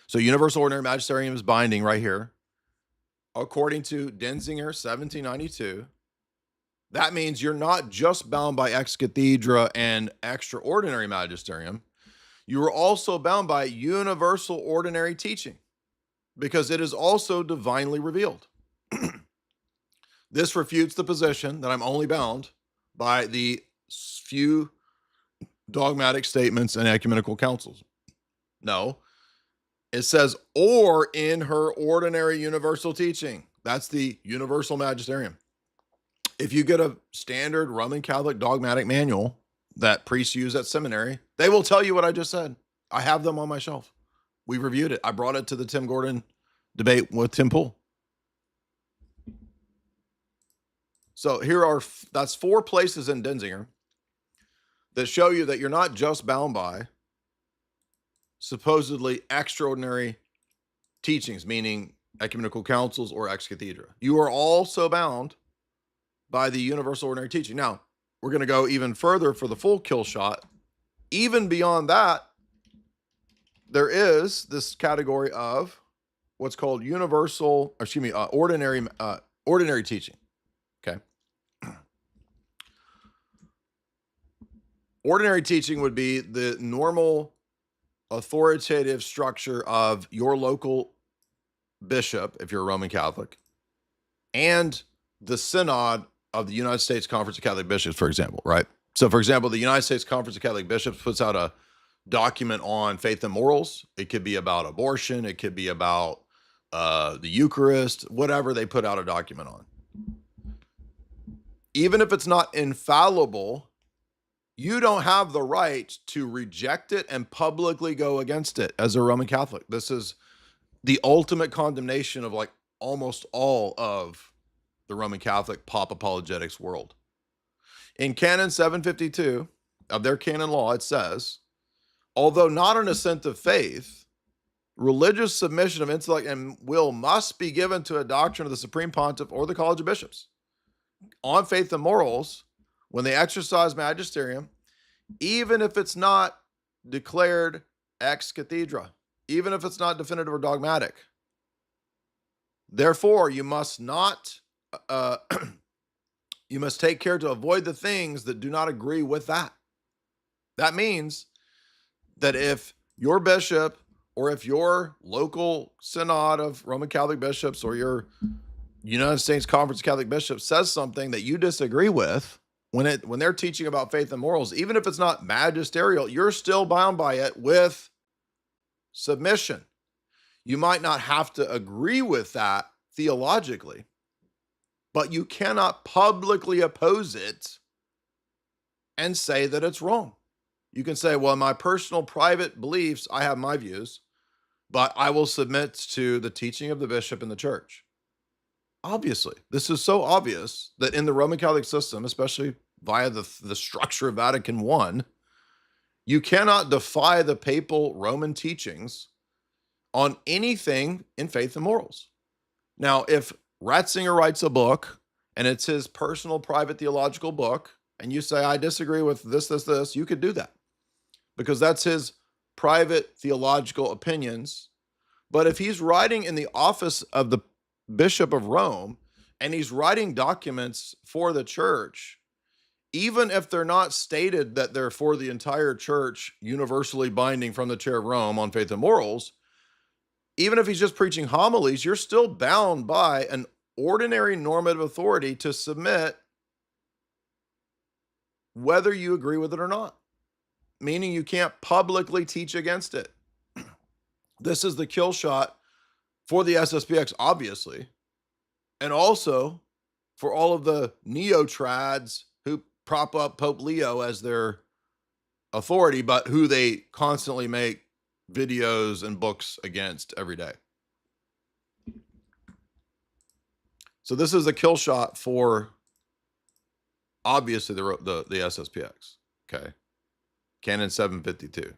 So universal ordinary magisterium is binding right here. According to Denzinger 1792, that means you're not just bound by ex cathedra and extraordinary magisterium. You are also bound by universal ordinary teaching because it is also divinely revealed. This refutes the position that I'm only bound by the few dogmatic statements and ecumenical councils. No, it says, or in her ordinary universal teaching. That's the universal magisterium. If you get a standard Roman Catholic dogmatic manual that priests use at seminary, they will tell you what I just said. I have them on my shelf. We reviewed it. I brought it to the Tim Gordon debate with Tim Pool. So that's 4 places in Denzinger that show you that you're not just bound by supposedly extraordinary teachings, meaning ecumenical councils or ex cathedra. You are also bound by the universal ordinary teaching. Now, we're going to go even further for the full kill shot. Even beyond that, there is this category of what's called ordinary teaching. Okay. Ordinary teaching would be the normal authoritative structure of your local bishop, if you're a Roman Catholic, and the synod of the United States Conference of Catholic Bishops, for example, right? So, for example, the United States Conference of Catholic Bishops puts out a document on faith and morals. It could be about abortion. It could be about the Eucharist, whatever they put out a document on. Even if it's not infallible, you don't have the right to reject it and publicly go against it as a Roman Catholic. This is the ultimate condemnation of like almost all of the Roman Catholic pop apologetics world. In Canon 752 of their canon law, it says, although not an assent of faith, religious submission of intellect and will must be given to a doctrine of the Supreme Pontiff or the College of Bishops on faith and morals when they exercise magisterium, even if it's not declared ex cathedra, even if it's not definitive or dogmatic. Therefore, you must not, you must take care to avoid the things that do not agree with that. That means that if your bishop or if your local synod of Roman Catholic bishops or your United States Conference of Catholic Bishops says something that you disagree with, when they're teaching about faith and morals, even if it's not magisterial, you're still bound by it with submission. You might not have to agree with that theologically, but you cannot publicly oppose it and say that it's wrong. You can say, well, in my personal private beliefs, I have my views, but I will submit to the teaching of the bishop in the church. Obviously, this is so obvious that in the Roman Catholic system, especially via the structure of Vatican I, you cannot defy the papal Roman teachings on anything in faith and morals. Now, if Ratzinger writes a book and it's his personal private theological book, and you say, I disagree with this, you could do that because that's his private theological opinions. But if he's writing in the office of the Bishop of Rome and he's writing documents for the church, even if they're not stated that they're for the entire church, universally binding from the chair of Rome on faith and morals, even if he's just preaching homilies, you're still bound by an ordinary normative authority to submit whether you agree with it or not, meaning you can't publicly teach against it. This is the kill shot for the SSPX, obviously, and also for all of the neo-trads who prop up Pope Leo as their authority, but who they constantly make videos and books against every day. So this is a kill shot for obviously the SSPX. Okay. Canon 752.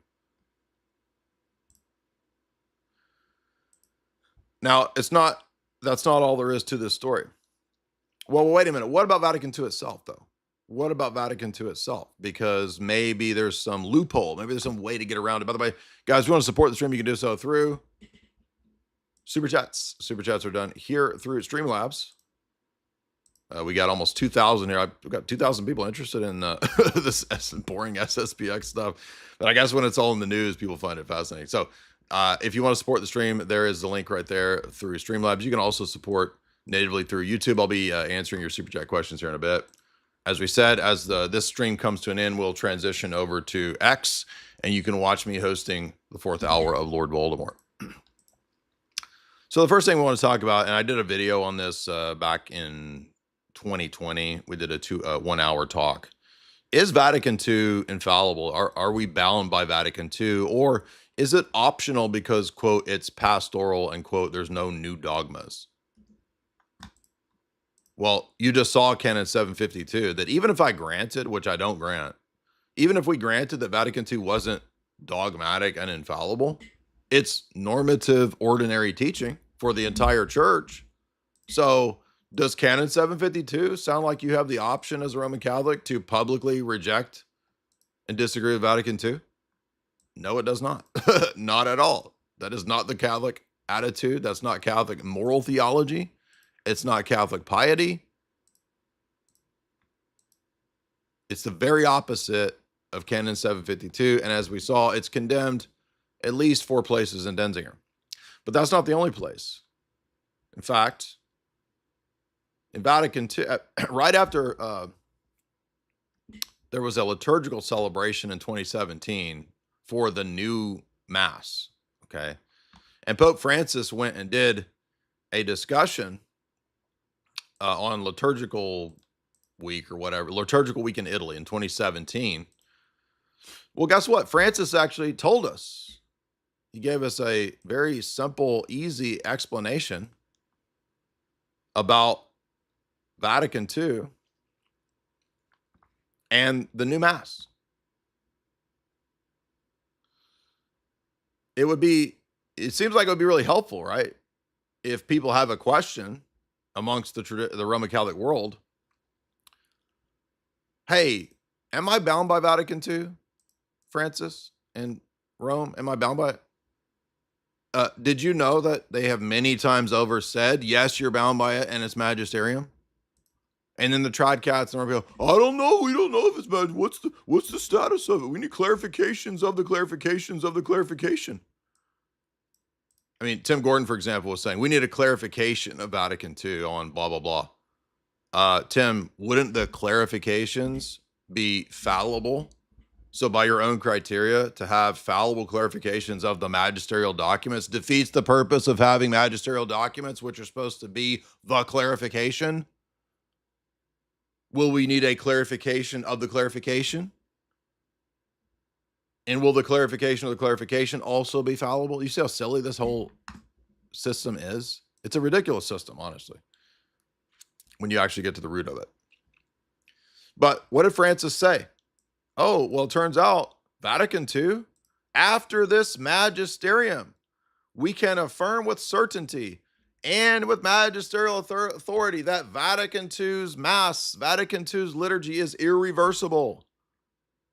Now, that's not all there is to this story. Well, wait a minute. What about Vatican II itself, though? What about Vatican II itself? Because maybe there's some loophole. Maybe there's some way to get around it. By the way, guys, if you want to support the stream, you can do so through Super Chats. Super Chats are done here through Streamlabs. We got almost 2,000 here. We've got 2,000 people interested in this boring SSPX stuff. But I guess when it's all in the news, people find it fascinating. So if you want to support the stream, there is the link right there through Streamlabs. You can also support natively through YouTube. I'll be answering your Super Chat questions here in a bit. As we said, as this stream comes to an end, we'll transition over to X, and you can watch me hosting the 4th hour of Lord Voldemort. So the first thing we want to talk about, and I did a video on this back in 2020. We did a 1 hour talk, Is Vatican II infallible? Are we bound by Vatican II? Or is it optional because, quote, it's pastoral and, quote, there's no new dogmas? Well, you just saw Canon 752 that even if I granted, which I don't grant, even if we granted that Vatican II wasn't dogmatic and infallible, it's normative ordinary teaching for the entire church. So does Canon 752 sound like you have the option as a Roman Catholic to publicly reject and disagree with Vatican II? No, it does not. Not at all. That is not the Catholic attitude. That's not Catholic moral theology. It's not Catholic piety. It's the very opposite of Canon 752. And as we saw, it's condemned at least 4 places in Denzinger. But that's not the only place. In fact, in Vatican II, right after there was a liturgical celebration in 2017 for the new Mass, okay? And Pope Francis went and did a discussion on liturgical week or whatever, liturgical week in Italy in 2017. Well, guess what? Francis actually told us. He gave us a very simple, easy explanation about Vatican II and the new Mass. It seems like it would be really helpful, right? If people have a question amongst the Roman Catholic world, hey, am I bound by Vatican II, Francis, in Rome? Am I bound by it? Did you know that they have many times over said, yes, you're bound by it and it's magisterium? And then the Tridcats and everybody go, I don't know. We don't know if it's bad. What's the status of it? We need clarifications of the clarifications of the clarification. I mean, Tim Gordon, for example, was saying we need a clarification of Vatican II on blah, blah, blah. Tim, wouldn't the clarifications be fallible? So by your own criteria, to have fallible clarifications of the magisterial documents defeats the purpose of having magisterial documents, which are supposed to be the clarification. Will we need a clarification of the clarification? And will the clarification of the clarification also be fallible? You see how silly this whole system is? It's a ridiculous system, honestly, when you actually get to the root of it. But what did Francis say? Oh, well, it turns out Vatican II, after this magisterium, we can affirm with certainty and with magisterial authority that Vatican II's Mass, Vatican II's liturgy is irreversible.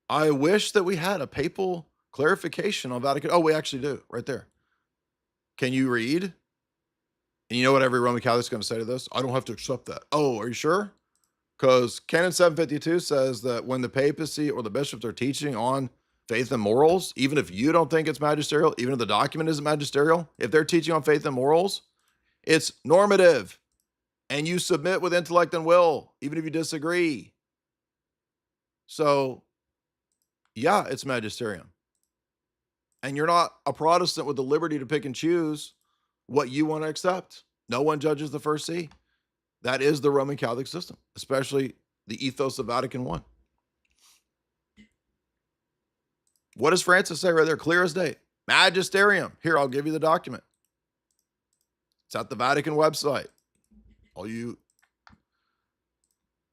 I wish that we had a papal clarification on Vatican. Oh, we actually do, right there. Can you read? And you know what every Roman Catholic is going to say to this? I don't have to accept that. Oh, are you sure? Because Canon 752 says that when the papacy or the bishops are teaching on faith and morals, even if you don't think it's magisterial, even if the document isn't magisterial, if they're teaching on faith and morals, it's normative. And you submit with intellect and will, even if you disagree. So, yeah, it's magisterium. And you're not a Protestant with the liberty to pick and choose what you want to accept. No one judges the first see. That is the Roman Catholic system, especially the ethos of Vatican I. What does Francis say right there? Clear as day. Magisterium. Here, I'll give you the document. It's at the Vatican website. All you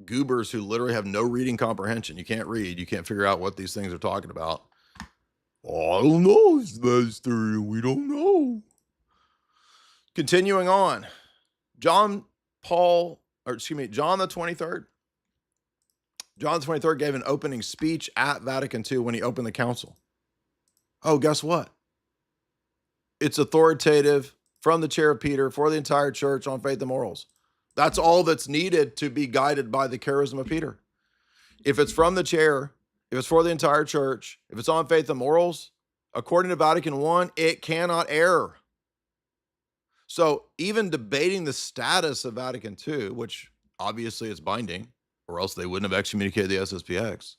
goobers who literally have no reading comprehension. You can't read. You can't figure out what these things are talking about. Oh, I don't know. It's magisterium. We don't know. Continuing on. John the 23rd. John the 23rd gave an opening speech at Vatican II when he opened the council. Oh, guess what? It's authoritative from the chair of Peter for the entire church on faith and morals. That's all that's needed to be guided by the charism of Peter. If it's from the chair, if it's for the entire church, if it's on faith and morals, according to Vatican I, it cannot err. So even debating the status of Vatican II, which obviously is binding, or else they wouldn't have excommunicated the SSPX,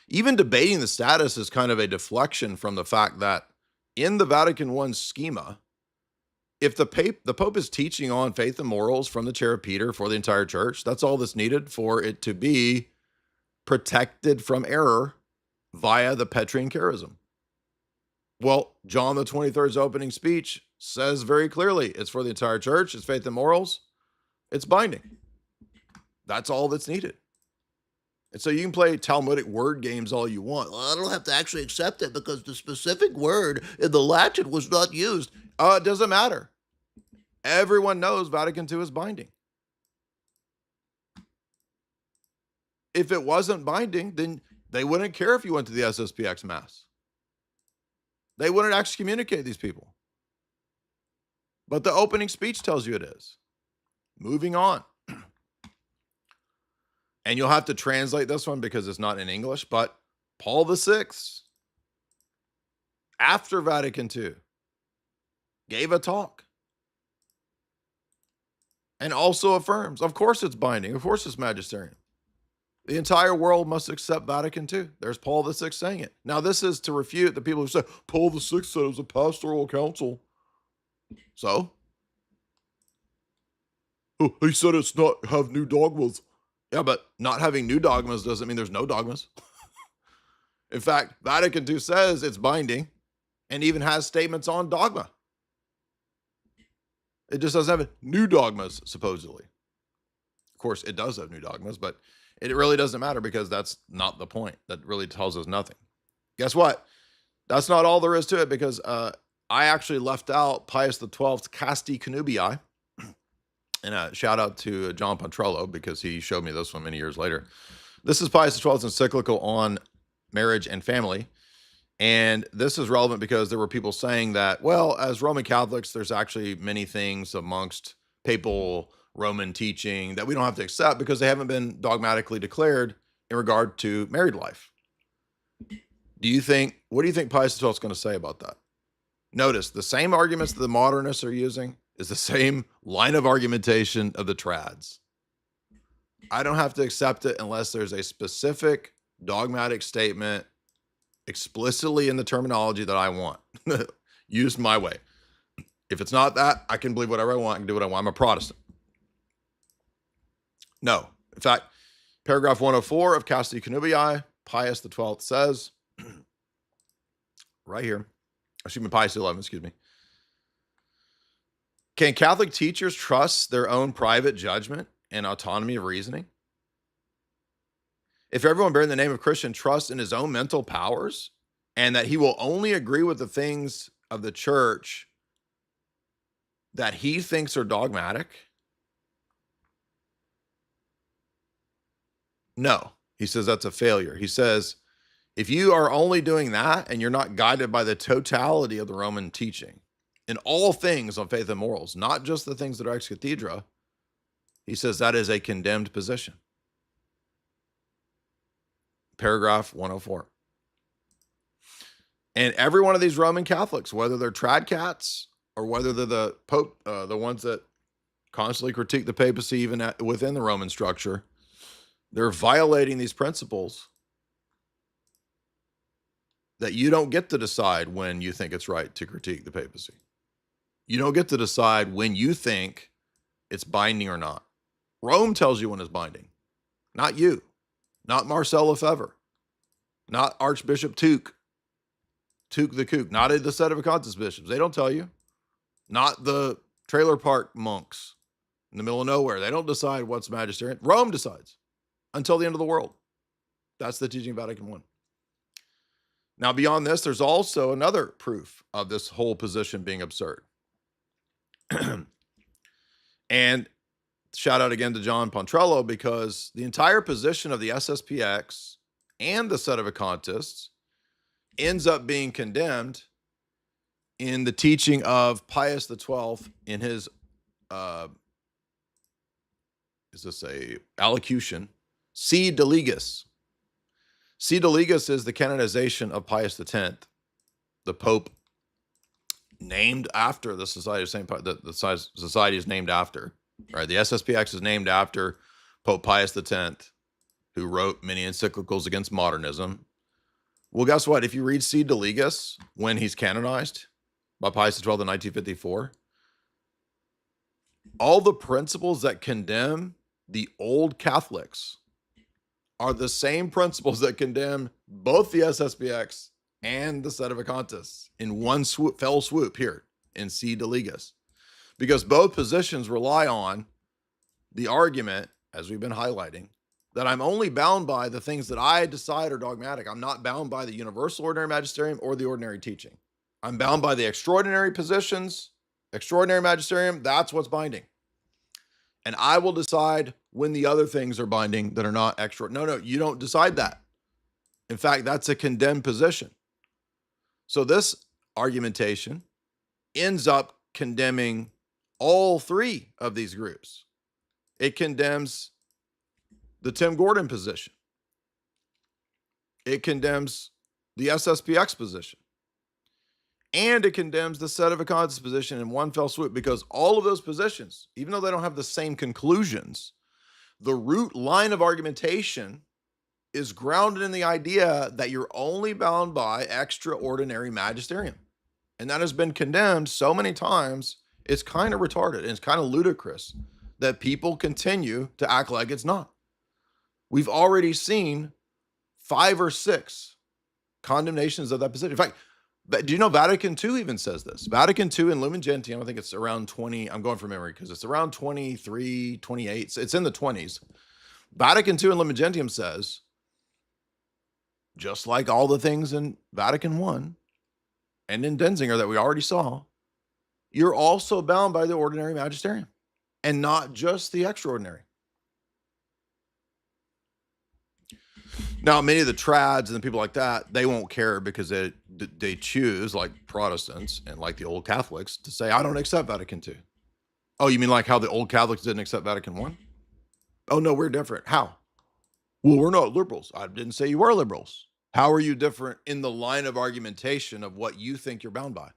even debating the status is kind of a deflection from the fact that in the Vatican I schema, if the Pope is teaching on faith and morals from the chair of Peter for the entire church, that's all that's needed for it to be protected from error via the Petrine charism. Well, John the 23rd's opening speech says very clearly, it's for the entire church, it's faith and morals, it's binding. That's all that's needed. And so you can play Talmudic word games all you want. Well, I don't have to actually accept it because the specific word in the Latin was not used. It doesn't matter. Everyone knows Vatican II is binding. If it wasn't binding, then they wouldn't care if you went to the SSPX Mass. They wouldn't excommunicate these people. But the opening speech tells you it is. Moving on. And you'll have to translate this one because it's not in English, but Paul VI, after Vatican II, gave a talk and also affirms, of course it's binding, of course it's magisterium. The entire world must accept Vatican II. There's Paul VI saying it. Now, this is to refute the people who say, Paul VI said it was a pastoral council. So? Oh, he said it's not have new dogmas. Yeah, but not having new dogmas doesn't mean there's no dogmas. In fact, Vatican II says it's binding and even has statements on dogma. It just doesn't have new dogmas, supposedly. Of course, it does have new dogmas, but it really doesn't matter because that's not the point. That really tells us nothing. Guess what? That's not all there is to it because I actually left out Pius XII's Casti Connubii. And a shout out to John Pontrello because he showed me this one many years later. This is Pius XII's encyclical on marriage and family. And this is relevant because there were people saying that, well, as Roman Catholics, there's actually many things amongst papal Roman teaching that we don't have to accept because they haven't been dogmatically declared in regard to married life. What do you think Pius XII is going to say about that? Notice the same arguments that the modernists are using is the same line of argumentation of the trads. I don't have to accept it unless there's a specific dogmatic statement explicitly in the terminology that I want, used my way. If it's not that, I can believe whatever I want and do what I want. I'm a Protestant. No. In fact, paragraph 104 of Casti Connubii, Pius XII says, right here, Pius XI, excuse me. Can Catholic teachers trust their own private judgment and autonomy of reasoning? If everyone bearing the name of Christian trusts in his own mental powers and that he will only agree with the things of the church that he thinks are dogmatic? No, he says that's a failure. He says, if you are only doing that and you're not guided by the totality of the Roman teaching, in all things on faith and morals, not just the things that are ex cathedra, he says that is a condemned position. Paragraph 104. And every one of these Roman Catholics, whether they're trad cats or whether they're the Pope, the ones that constantly critique the papacy even within the Roman structure, they're violating these principles that you don't get to decide when you think it's right to critique the papacy. You don't get to decide when you think it's binding or not. Rome tells you when it's binding, not you, not Marcel Lefebvre, not Archbishop Tuke the Kook, not the Sedevacantist bishops. They don't tell you. Not the trailer park monks in the middle of nowhere. They don't decide what's magisterium. Rome decides until the end of the world. That's the teaching of Vatican I. Now, beyond this, there's also another proof of this whole position being absurd. And shout out again to John Pontrello because the entire position of the SSPX and the Sedevacantists ends up being condemned in the teaching of Pius XII in his, is this a allocution? Si de Legis. Si de Legis is the canonization of Pius X, the Pope named after the Society of St. Pius, the society is named after, right? The SSPX is named after Pope Pius X, who wrote many encyclicals against modernism. Well, guess what? If you read Si de Legis when he's canonized by Pius XII in 1954, all the principles that condemn the old Catholics are the same principles that condemn both the SSPX and the Sedevacantists in one fell swoop here in C. Delegas. Because both positions rely on the argument, as we've been highlighting, that I'm only bound by the things that I decide are dogmatic. I'm not bound by the universal ordinary magisterium or the ordinary teaching. I'm bound by the extraordinary positions, extraordinary magisterium, that's what's binding. And I will decide when the other things are binding that are not extra. No, you don't decide that. In fact, that's a condemned position. So this argumentation ends up condemning all three of these groups. It condemns the Tim Gordon position. It condemns the SSPX position. And it condemns the Sedevacantists position in one fell swoop, because all of those positions, even though they don't have the same conclusions, the root line of argumentation is grounded in the idea that you're only bound by extraordinary magisterium. And that has been condemned so many times, it's kind of retarded and it's kind of ludicrous that people continue to act like it's not. We've already seen 5 or 6 condemnations of that position. In fact, do you know Vatican II even says this? Vatican II in Lumen Gentium, I think it's around 20, I'm going from memory because it's around 23, 28, it's in the 20s. Vatican II in Lumen Gentium says, just like all the things in Vatican I and in Denzinger that we already saw, you're also bound by the ordinary magisterium and not just the extraordinary. Now, many of the trads and the people like that, they won't care because they choose, like Protestants and like the old Catholics, to say, I don't accept Vatican II. Oh, you mean like how the old Catholics didn't accept Vatican I? Oh, no, we're different. How? Well, we're not liberals. I didn't say you were liberals. How are you different in the line of argumentation of what you think you're bound by?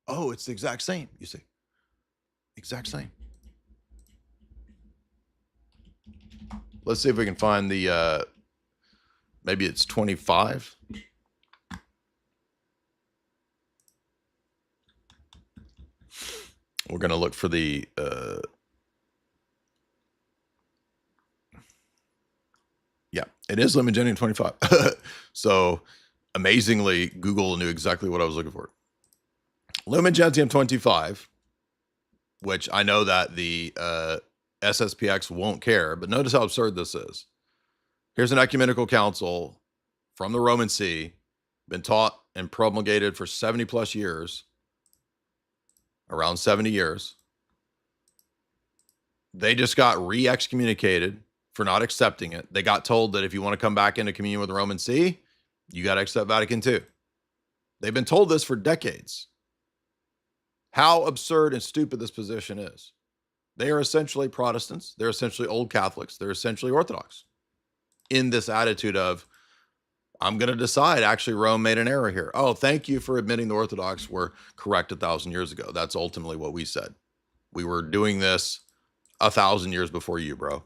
Oh, it's the exact same, you see. Exact same. Let's see if we can find the... maybe it's 25. We're going to look for the, yeah, it is Lumen Gentium 25. So amazingly, Google knew exactly what I was looking for. Lumen Gentium 25, which I know that the SSPX won't care, but notice how absurd this is. Here's an ecumenical council from the Roman See, been taught and promulgated for 70 plus years, around 70 years. They just got re-excommunicated for not accepting it. They got told that if you want to come back into communion with the Roman See, you got to accept Vatican II. They've been told this for decades. How absurd and stupid this position is. They are essentially Protestants. They're essentially old Catholics. They're essentially Orthodox. In this attitude of, I'm going to decide, actually, Rome made an error here. Oh, thank you for admitting the Orthodox were correct 1,000 years ago. That's ultimately what we said. We were doing this 1,000 years before you, bro.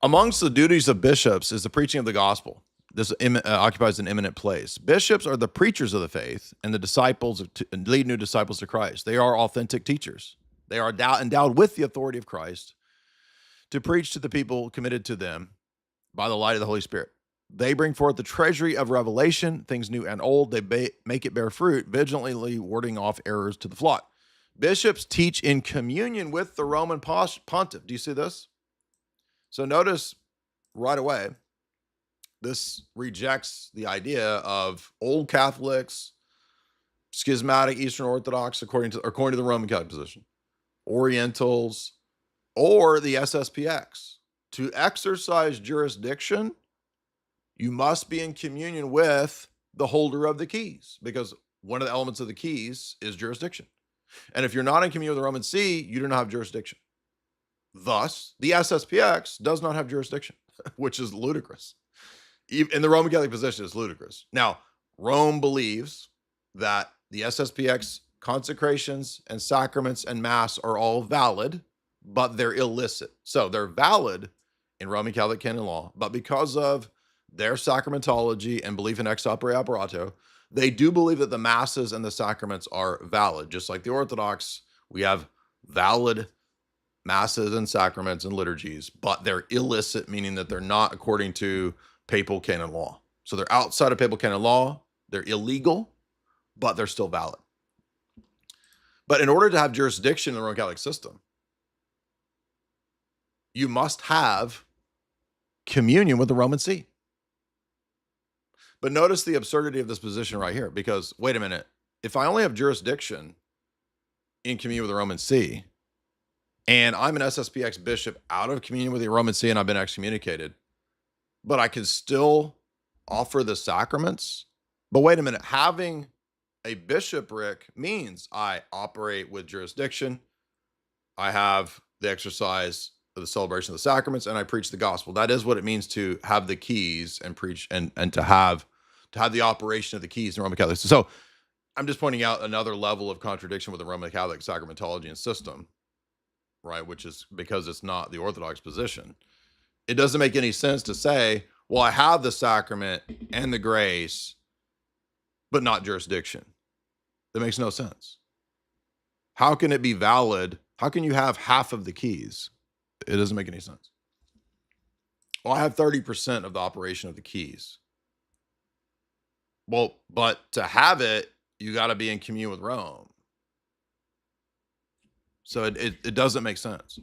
Amongst the duties of bishops is the preaching of the gospel. This occupies an eminent place. Bishops are the preachers of the faith and the disciples, and lead new disciples to Christ. They are authentic teachers. They are endowed with the authority of Christ to preach to the people committed to them by the light of the Holy Spirit. They bring forth the treasury of revelation, things new and old. They make it bear fruit, vigilantly warding off errors to the flock. Bishops teach in communion with the Roman pontiff. Do you see this? So notice right away, this rejects the idea of old Catholics, schismatic Eastern Orthodox, according to the Roman Catholic position, Orientals, or the SSPX. To exercise jurisdiction, you must be in communion with the holder of the keys, because one of the elements of the keys is jurisdiction. And if you're not in communion with the Roman See, you do not have jurisdiction. Thus, the SSPX does not have jurisdiction, which is ludicrous. In the Roman Catholic position, it's ludicrous. Now, Rome believes that the SSPX consecrations and sacraments and mass are all valid, but they're illicit. So they're valid in Roman Catholic canon law, but because of their sacramentology and belief in ex opere operato, they do believe that the masses and the sacraments are valid. Just like the Orthodox, we have valid masses and sacraments and liturgies, but they're illicit, meaning that they're not according to papal canon law. So they're outside of papal canon law, they're illegal, but they're still valid. But in order to have jurisdiction in the Roman Catholic system, you must have communion with the Roman See. But notice the absurdity of this position right here, because wait a minute, if I only have jurisdiction in communion with the Roman See, and I'm an SSPX bishop out of communion with the Roman See and I've been excommunicated, but I can still offer the sacraments. But wait a minute, having a bishopric means I operate with jurisdiction, I have the exercise of the celebration of the sacraments, and I preach the gospel. That is what it means to have the keys and preach, and to have the operation of the keys in Roman Catholic. So I'm just pointing out another level of contradiction with the Roman Catholic sacramentology and system, right? Which is because it's not the Orthodox position. It doesn't make any sense to say, well, I have the sacrament and the grace, but not jurisdiction. That makes no sense. How can it be valid? How can you have half of the keys? It doesn't make any sense. Well, I have 30% of the operation of the keys. Well, but to have it, you got to be in communion with Rome. So it doesn't make sense.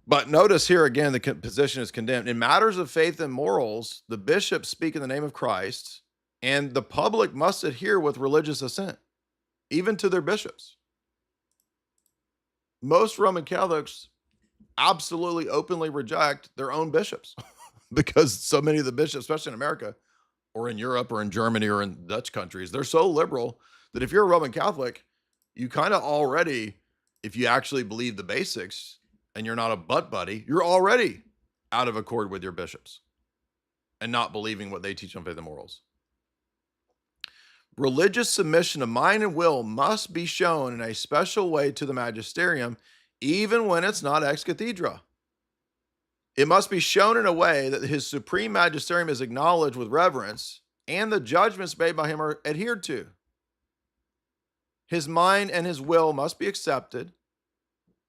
But notice here again, the position is condemned. In matters of faith and morals, the bishops speak in the name of Christ, and the public must adhere with religious assent, even to their bishops. Most Roman Catholics absolutely openly reject their own bishops because so many of the bishops, especially in America or in Europe or in Germany or in Dutch countries, they're so liberal that if you're a Roman Catholic, you kind of already, if you actually believe the basics and you're not a butt buddy, you're already out of accord with your bishops and not believing what they teach on faith and morals. Religious submission of mind and will must be shown in a special way to the magisterium, even when it's not ex cathedra. It must be shown in a way that his supreme magisterium is acknowledged with reverence and the judgments made by him are adhered to. His mind and his will must be accepted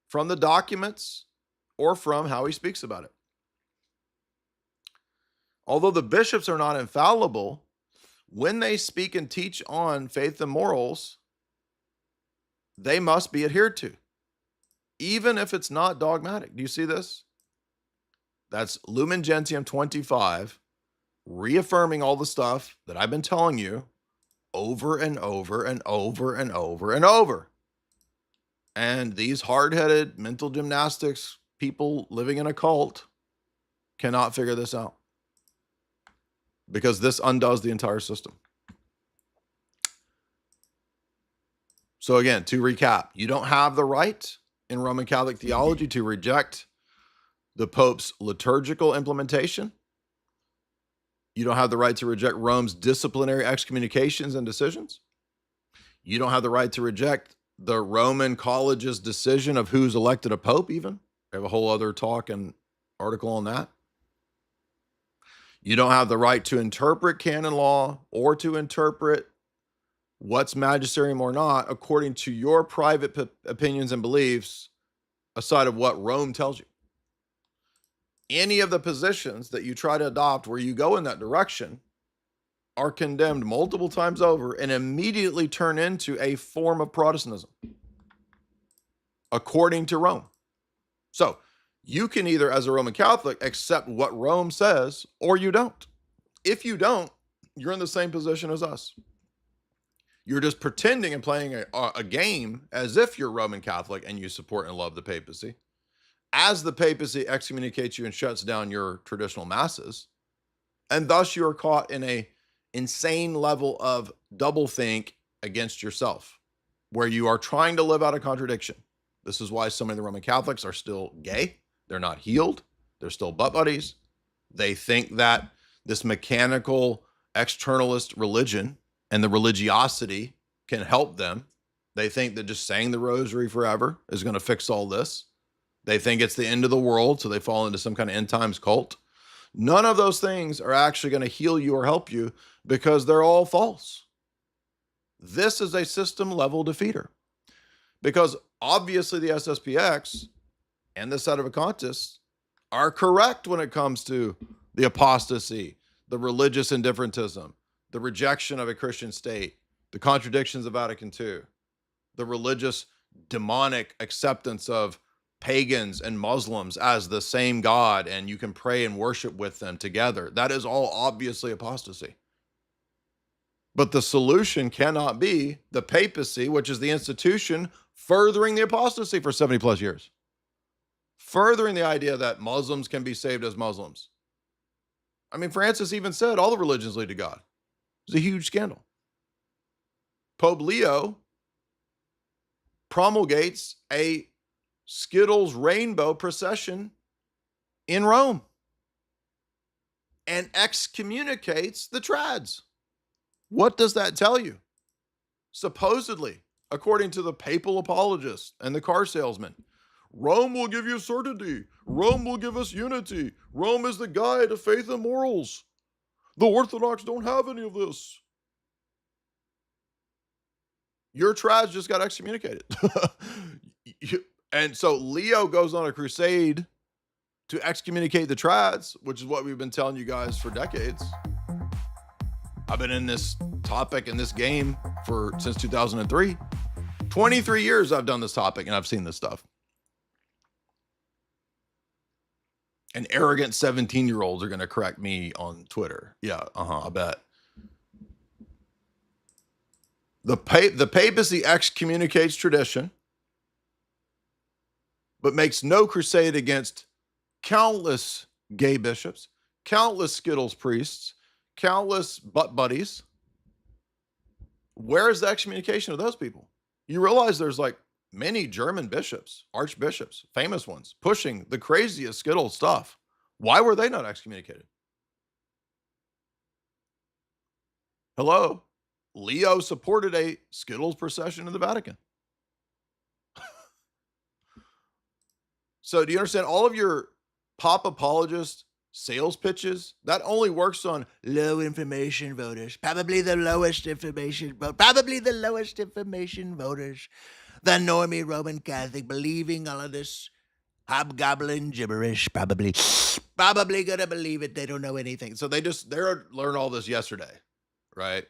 from the documents or from how he speaks about it. Although the bishops are not infallible, when they speak and teach on faith and morals, they must be adhered to, even if it's not dogmatic. Do you see this? That's Lumen Gentium 25, reaffirming all the stuff that I've been telling you over and over and over and over and over. And these hard-headed mental gymnastics people living in a cult cannot figure this out, because this undoes the entire system. So again, to recap, you don't have the right in Roman Catholic theology to reject the Pope's liturgical implementation. You don't have the right to reject Rome's disciplinary excommunications and decisions. You don't have the right to reject the Roman College's decision of who's elected a pope even. We have a whole other talk and article on that. You don't have the right to interpret canon law or to interpret what's magisterium or not according to your private opinions and beliefs aside of what Rome tells you. Any of the positions that you try to adopt where you go in that direction are condemned multiple times over and immediately turn into a form of Protestantism according to Rome. So you can either, as a Roman Catholic, accept what Rome says, or you don't. If you don't, you're in the same position as us. You're just pretending and playing a game as if you're Roman Catholic and you support and love the papacy. As the papacy excommunicates you and shuts down your traditional masses, and thus you are caught in a insane level of doublethink against yourself, where you are trying to live out a contradiction. This is why so many of the Roman Catholics are still gay. They're not healed. They're still butt buddies. They think that this mechanical externalist religion and the religiosity can help them. They think that just saying the rosary forever is going to fix all this. They think it's the end of the world, so they fall into some kind of end times cult. None of those things are actually going to heal you or help you because they're all false. This is a system level defeater, because obviously the SSPX and the Sedevacantists are correct when it comes to the apostasy, the religious indifferentism, the rejection of a Christian state, the contradictions of Vatican II, the religious demonic acceptance of pagans and Muslims as the same God, and you can pray and worship with them together. That is all obviously apostasy. But the solution cannot be the papacy, which is the institution furthering the apostasy for 70 plus years. Furthering the idea that Muslims can be saved as Muslims. I mean, Francis even said all the religions lead to God. It was a huge scandal. Pope Leo promulgates a Skittles rainbow procession in Rome and excommunicates the trads. What does that tell you? Supposedly, according to the papal apologists and the car salesman, Rome will give you certainty. Rome will give us unity. Rome is the guide of faith and morals. The Orthodox don't have any of this. Your trads just got excommunicated. And so Leo goes on a crusade to excommunicate the trads, which is what we've been telling you guys for decades. I've been in this topic in this game since 2003. 23 years I've done this topic and I've seen this stuff. And arrogant 17-year-olds are going to correct me on Twitter. Yeah, I bet. The papacy excommunicates tradition, but makes no crusade against countless gay bishops, countless Skittles priests, countless butt buddies. Where is the excommunication of those people? You realize there's like many German bishops, archbishops, famous ones, pushing the craziest Skittles stuff. Why were they not excommunicated? Hello? Leo supported a Skittles procession in the Vatican. So do you understand all of your pop apologist sales pitches? That only works on low information voters, probably the lowest information voters, the normie Roman Catholic believing all of this hobgoblin gibberish, probably gonna believe it. They don't know anything. So they learned all this yesterday, right?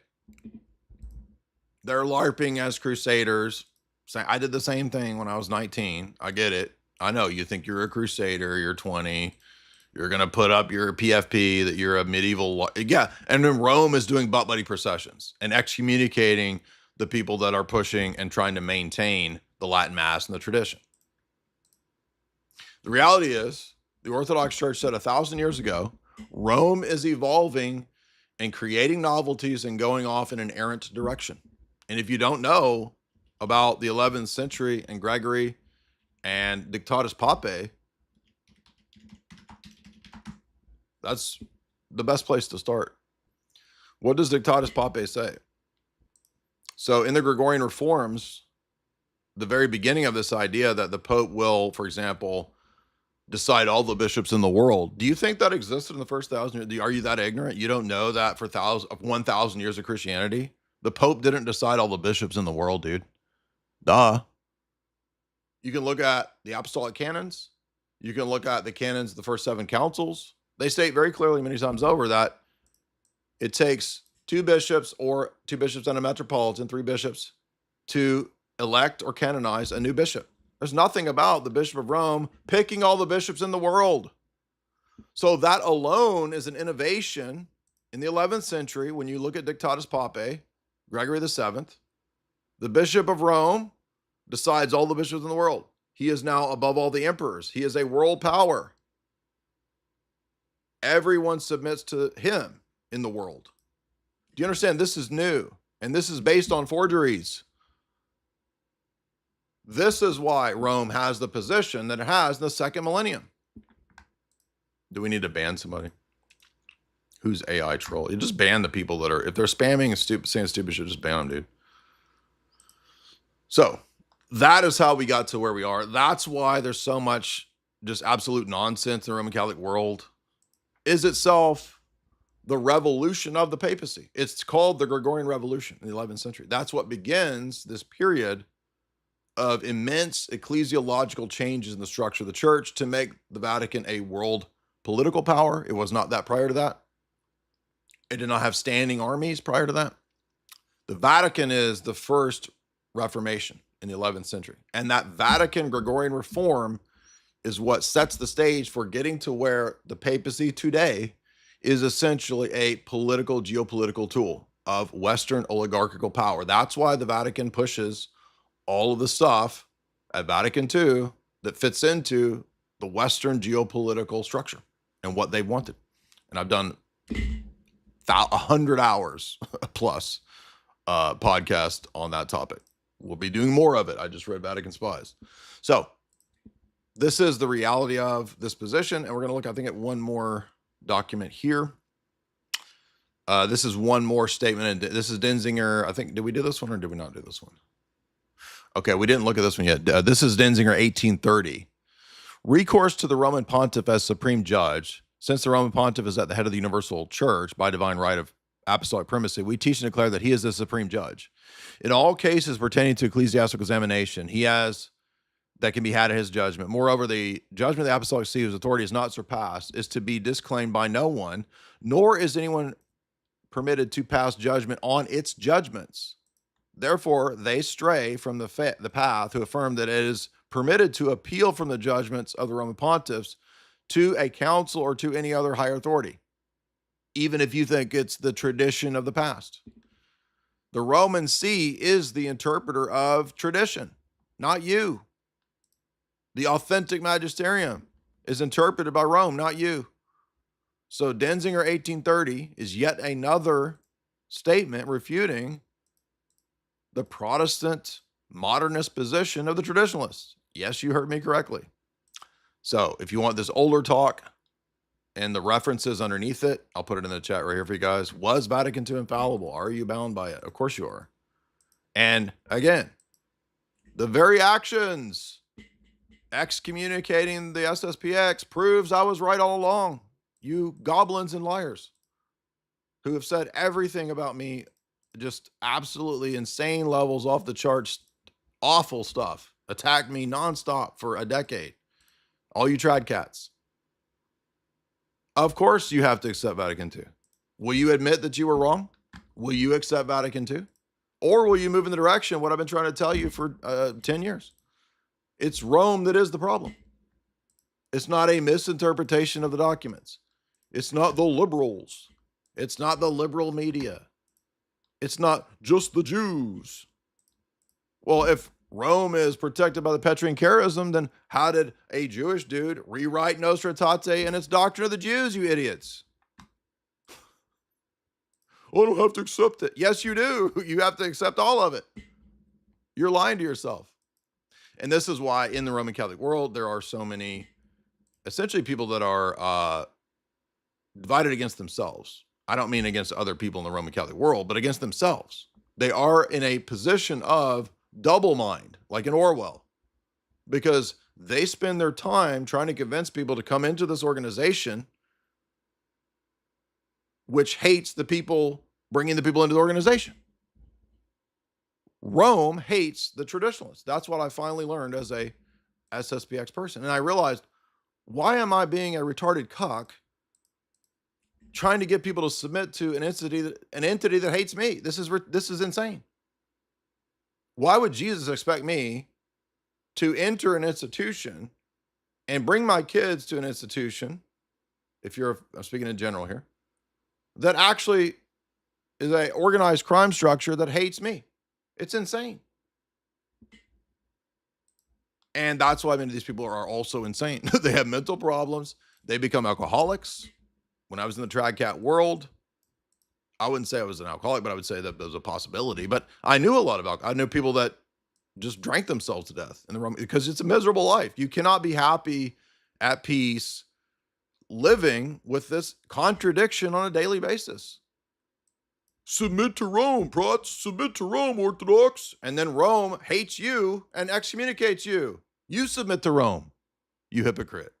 They're LARPing as crusaders. I did the same thing when I was 19. I get it. I know you think you're a crusader, you're 20, you're going to put up your PFP that you're a medieval, yeah. And then Rome is doing butt buddy processions and excommunicating the people that are pushing and trying to maintain the Latin Mass and the tradition. The reality is the Orthodox Church said 1,000 years ago, Rome is evolving and creating novelties and going off in an errant direction. And if you don't know about the 11th century and Gregory and Dictatus Papae, that's the best place to start. What does Dictatus Papae say? So in the Gregorian reforms, the very beginning of this idea that the Pope will, for example, decide all the bishops in the world. Do you think that existed in the first 1,000 years? Are you that ignorant? You don't know that for 1,000 years of Christianity? The Pope didn't decide all the bishops in the world, dude. Duh. You can look at the apostolic canons. You can look at the canons of the first 7 councils. They state very clearly many times over that it takes 2 bishops or 2 bishops and a metropolitan, 3 bishops to elect or canonize a new bishop. There's nothing about the Bishop of Rome picking all the bishops in the world. So that alone is an innovation in the 11th century. When you look at Dictatus Papae, Gregory VII, the Bishop of Rome decides all the bishops in the world. He is now above all the emperors. He is a world power. Everyone submits to him in the world. Do you understand? This is new, and this is based on forgeries. This is why Rome has the position that it has in the 2nd millennium. Do we need to ban somebody? Who's AI troll? You just ban the people that are, if they're spamming and saying stupid shit, just ban them, dude. So that is how we got to where we are. That's why there's so much just absolute nonsense in the Roman Catholic world. Is itself the revolution of the papacy. It's called the Gregorian Revolution in the 11th century. That's what begins this period of immense ecclesiological changes in the structure of the church to make the Vatican a world political power. It was not that prior to that. It did not have standing armies prior to that. The Vatican is the first Reformation in the 11th century. And that Vatican Gregorian reform is what sets the stage for getting to where the papacy today is essentially a political, geopolitical tool of Western oligarchical power. That's why the Vatican pushes all of the stuff at Vatican II that fits into the Western geopolitical structure and what they wanted. And I've done 100 hours plus podcast on that topic. We'll be doing more of it. I just read Vatican Spies. So this is the reality of this position. And we're going to look, I think, at one more document here. This is one more statement. And this is Denzinger. I think, did we do this one or did we not do this one? Okay, we didn't look at this one yet. This is Denzinger, 1830. Recourse to the Roman pontiff as supreme judge. Since the Roman pontiff is at the head of the universal church by divine right of apostolic primacy, we teach and declare that he is the supreme judge. In all cases pertaining to ecclesiastical examination, he has that can be had at his judgment. Moreover, the judgment of the apostolic see, whose authority is not surpassed, is to be disclaimed by no one, nor is anyone permitted to pass judgment on its judgments. Therefore, they stray from the path who affirm that it is permitted to appeal from the judgments of the Roman pontiffs to a council or to any other higher authority, even if you think it's the tradition of the past. The Roman See is the interpreter of tradition, not you. The authentic magisterium is interpreted by Rome, not you. So Denzinger 1830 is yet another statement refuting the Protestant modernist position of the traditionalists. Yes, you heard me correctly. So if you want this older talk and the references underneath it, I'll put it in the chat right here for you guys. Was Vatican II infallible? Are you bound by it? Of course you are. And again, the very actions excommunicating the SSPX proves I was right all along. You goblins and liars who have said everything about me, just absolutely insane levels, off the charts, awful stuff, attacked me nonstop for a decade. All you trad cats. Of course you have to accept Vatican II. Will you admit that you were wrong? Will you accept Vatican II? Or will you move in the direction of what I've been trying to tell you for 10 years? It's Rome that is the problem. It's not a misinterpretation of the documents. It's not the liberals. It's not the liberal media. It's not just the Jews. Well, if Rome is protected by the Petrine charism, then how did a Jewish dude rewrite Nostra Aetate and its doctrine of the Jews, you idiots? I don't have to accept it. Yes, you do. You have to accept all of it. You're lying to yourself. And this is why in the Roman Catholic world, there are so many, essentially, people that are divided against themselves. I don't mean against other people in the Roman Catholic world, but against themselves. They are in a position of double mind, like in Orwell, because they spend their time trying to convince people to come into this organization, which hates the people bringing the people into the organization. Rome hates the traditionalists. That's what I finally learned as a SSPX person. And I realized, why am I being a retarded cuck trying to get people to submit to an entity that hates me? This is insane. Why would Jesus expect me to enter an institution and bring my kids to an institution, I'm speaking in general here, that actually is an organized crime structure that hates me? It's insane. And that's why many of these people are also insane. They have mental problems. They become alcoholics. When I was in the trad cat world, I wouldn't say I was an alcoholic, but I would say that there was a possibility. But I knew a lot of alcohol. I knew people that just drank themselves to death in the Roman, because it's a miserable life. You cannot be happy, at peace, living with this contradiction on a daily basis. Submit to Rome, Prots. Submit to Rome, Orthodox. And then Rome hates you and excommunicates you. You submit to Rome, you hypocrite.